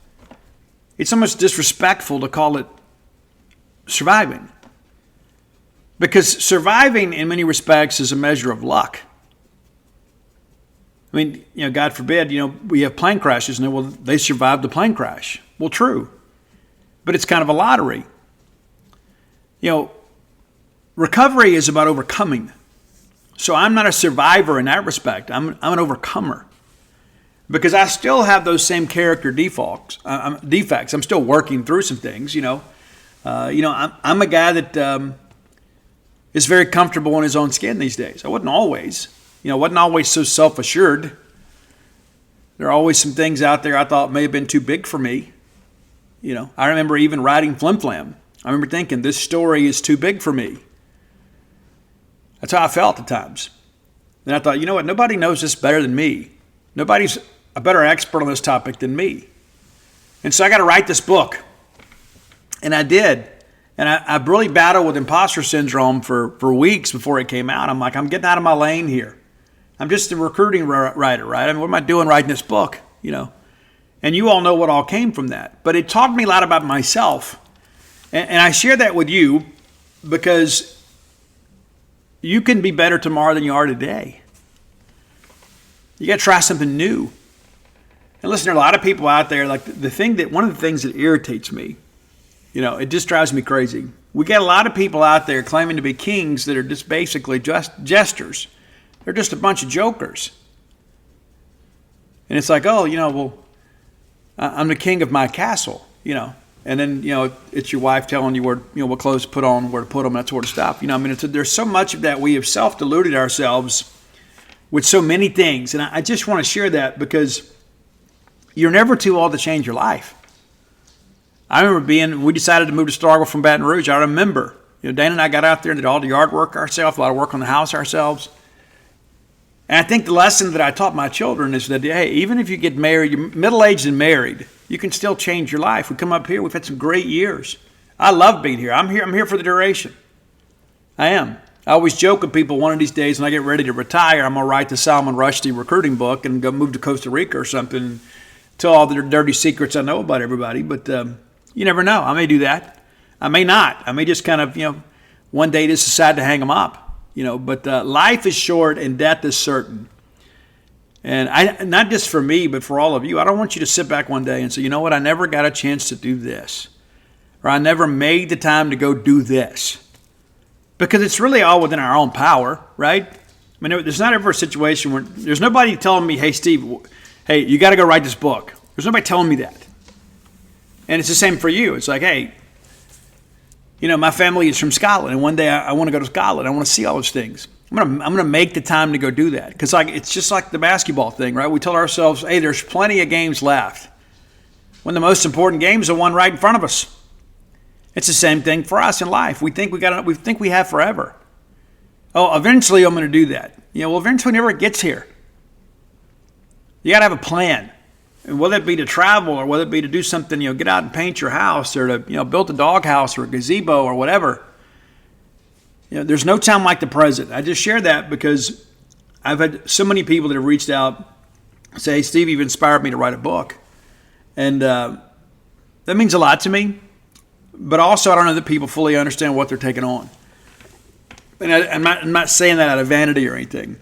it's almost disrespectful to call it surviving. Because surviving in many respects is a measure of luck. I mean, God forbid, we have plane crashes and they survived the plane crash. Well, true. But it's kind of a lottery. Recovery is about overcoming. So I'm not a survivor in that respect. I'm an overcomer. Because I still have those same character defects. I'm still working through some things, I'm a guy that is very comfortable in his own skin these days. I wasn't always so self-assured. There are always some things out there I thought may have been too big for me. I remember even writing Flim Flam. I remember thinking, this story is too big for me. That's how I felt at times. And I thought, you know what? Nobody knows this better than me. Nobody's a better expert on this topic than me. And so I got to write this book. And I did. And I really battled with imposter syndrome for weeks before it came out. I'm like, I'm getting out of my lane here. I'm just a recruiting writer, right? I mean, what am I doing writing this book, And you all know what all came from that. But it taught me a lot about myself. And I share that with you because you can be better tomorrow than you are today. You got to try something new. And listen, there are a lot of people out there, like one of the things that irritates me, it just drives me crazy. We got a lot of people out there claiming to be kings that are just basically just jesters. They're just a bunch of jokers. And it's like, I'm the king of my castle, And then, it's your wife telling you what clothes to put on, where to put them, that sort of stuff. There's so much of that. We have self-deluded ourselves with so many things. And I just want to share that because you're never too old to change your life. I remember we decided to move to Starkville from Baton Rouge. I remember, Dana and I got out there and did all the yard work ourselves, a lot of work on the house ourselves. And I think the lesson that I taught my children is that, hey, even if you get married, you're middle-aged and married, you can still change your life. We come up here, we've had some great years. I love being here. I'm here for the duration. I am. I always joke with people, one of these days when I get ready to retire, I'm going to write the Salman Rushdie recruiting book and go move to Costa Rica or something and tell all the dirty secrets I know about everybody. But you never know. I may do that. I may not. I may just kind of, one day just decide to hang them up. But life is short and death is certain. And not just for me, but for all of you, I don't want you to sit back one day and say, you know what, I never got a chance to do this. Or I never made the time to go do this. Because it's really all within our own power, right? I mean, there's not ever a situation where there's nobody telling me, hey, Steve, hey, you got to go write this book. There's nobody telling me that. And it's the same for you. It's like, hey, my family is from Scotland, and one day I want to go to Scotland. I want to see all those things. I'm gonna make the time to go do that because it's just like the basketball thing, right? We tell ourselves, hey, there's plenty of games left. When the most important game is the one right in front of us. It's the same thing for us in life. We think we have forever. Oh, eventually I'm going to do that. Well, eventually never gets here. You got to have a plan. And whether it be to travel or whether it be to do something, get out and paint your house or to, build a doghouse or a gazebo or whatever. There's no time like the present. I just share that because I've had so many people that have reached out and say, hey, Steve, you've inspired me to write a book. And that means a lot to me. But also I don't know that people fully understand what they're taking on. And I'm not saying that out of vanity or anything.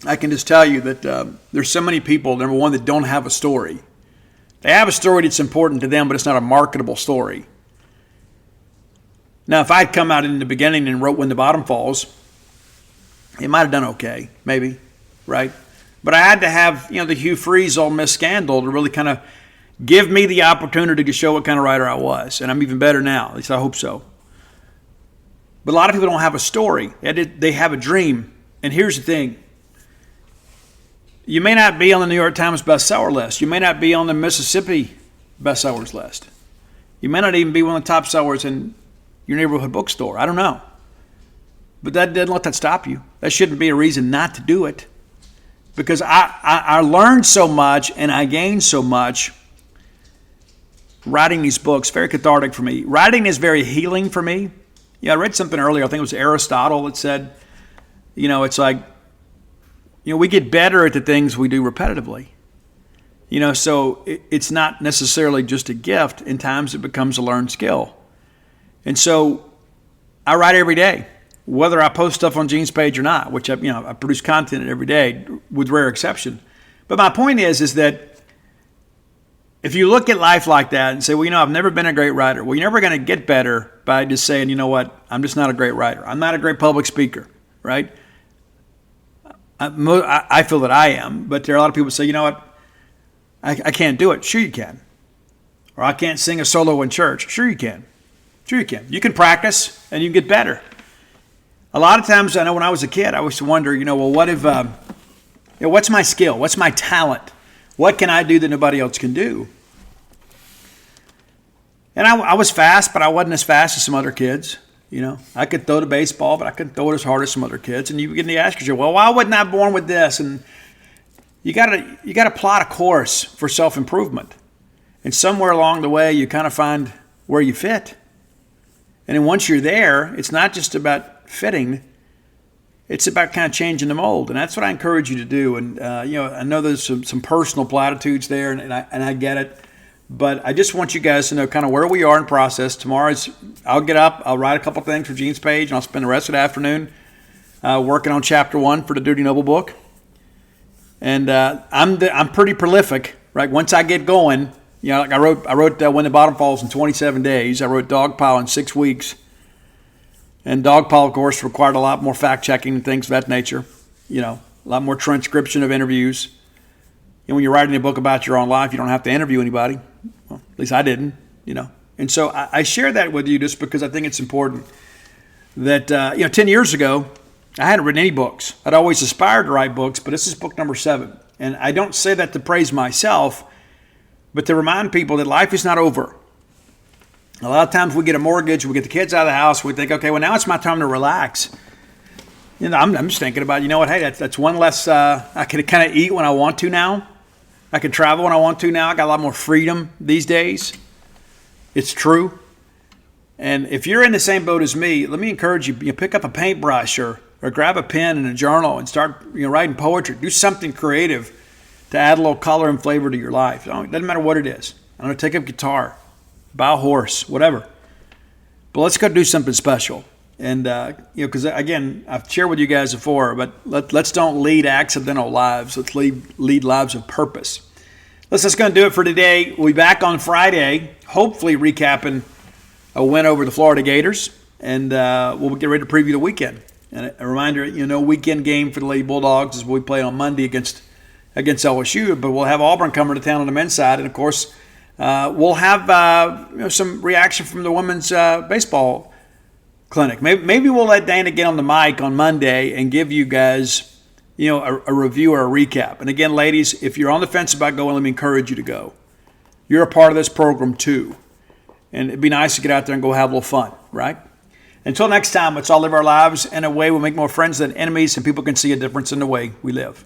I can just tell you that there's so many people, number one, that don't have a story. They have a story that's important to them, but it's not a marketable story. Now, if I'd come out in the beginning and wrote When the Bottom Falls, it might have done okay, maybe. right? But I had to have, the Hugh Freeze Ole Miss scandal to really kind of give me the opportunity to show what kind of writer I was. And I'm even better now. At least I hope so. But a lot of people don't have a story. They have a dream. And here's the thing. You may not be on the New York Times bestseller list. You may not be on the Mississippi bestsellers list. You may not even be one of the top sellers in your neighborhood bookstore. I don't know. But that doesn't let that stop you. That shouldn't be a reason not to do it. Because I learned so much and I gained so much writing these books. Very cathartic for me. Writing is very healing for me. I read something earlier. I think it was Aristotle that said, it's like, we get better at the things we do repetitively. So it's not necessarily just a gift. In times it becomes a learned skill. And so I write every day, whether I post stuff on Gene's page or not, which I produce content every day with rare exception. But my point is that if you look at life like that and say, well, I've never been a great writer. Well, you're never going to get better by just saying, you know what, I'm just not a great writer. I'm not a great public speaker, right? I feel that I am, but there are a lot of people who say, you know what, I can't do it. Sure you can. Or I can't sing a solo in church. Sure you can. Sure you can. You can practice and you can get better. A lot of times, I know when I was a kid, I used to wonder, well, what if, what's my skill? What's my talent? What can I do that nobody else can do? And I was fast, but I wasn't as fast as some other kids. I could throw the baseball, but I couldn't throw it as hard as some other kids. And you begin to ask yourself, well, why wasn't I born with this? And you gotta plot a course for self-improvement. And somewhere along the way, you kind of find where you fit. And then once you're there, it's not just about fitting. It's about kind of changing the mold. And that's what I encourage you to do. And, I know there's some personal platitudes there, and I get it. But I just want you guys to know kind of where we are in process. Tomorrow, I'll get up, I'll write a couple things for Gene's page, and I'll spend the rest of the afternoon working on chapter 1 for the Duty Noble book. And I'm pretty prolific, right? Once I get going, like I wrote When the Bottom Falls in 27 days. I wrote Dogpile in 6 weeks. And Dogpile, of course, required a lot more fact-checking and things of that nature. A lot more transcription of interviews. And when you're writing a book about your own life, you don't have to interview anybody. Well, at least I didn't, And so I share that with you just because I think it's important that, 10 years ago, I hadn't written any books. I'd always aspired to write books, but this is book number 7. And I don't say that to praise myself, but to remind people that life is not over. A lot of times we get a mortgage, we get the kids out of the house, we think, okay, well, now it's my time to relax. I'm just thinking about, hey, that's one less, I can kind of eat when I want to now. I can travel when I want to now. I got a lot more freedom these days. It's true. And if you're in the same boat as me, let me encourage you, pick up a paintbrush or grab a pen and a journal and start writing poetry. Do something creative to add a little color and flavor to your life. It doesn't matter what it is. I don't know, take up guitar, buy a horse, whatever. But let's go do something special. And, because, again, I've shared with you guys before, but let's don't lead accidental lives. Let's lead lives of purpose. That's going to do it for today. We'll be back on Friday, hopefully recapping a win over the Florida Gators. And we'll get ready to preview the weekend. And a reminder, weekend game for the Lady Bulldogs is we play on Monday against LSU. But we'll have Auburn coming to town on the men's side. And, of course, we'll have some reaction from the women's baseball clinic. Maybe we'll let Dana get on the mic on Monday and give you guys, a review or a recap. And again, ladies, if you're on the fence about going, let me encourage you to go. You're a part of this program too. And it'd be nice to get out there and go have a little fun, right? Until next time, let's all live our lives in a way we'll make more friends than enemies and people can see a difference in the way we live.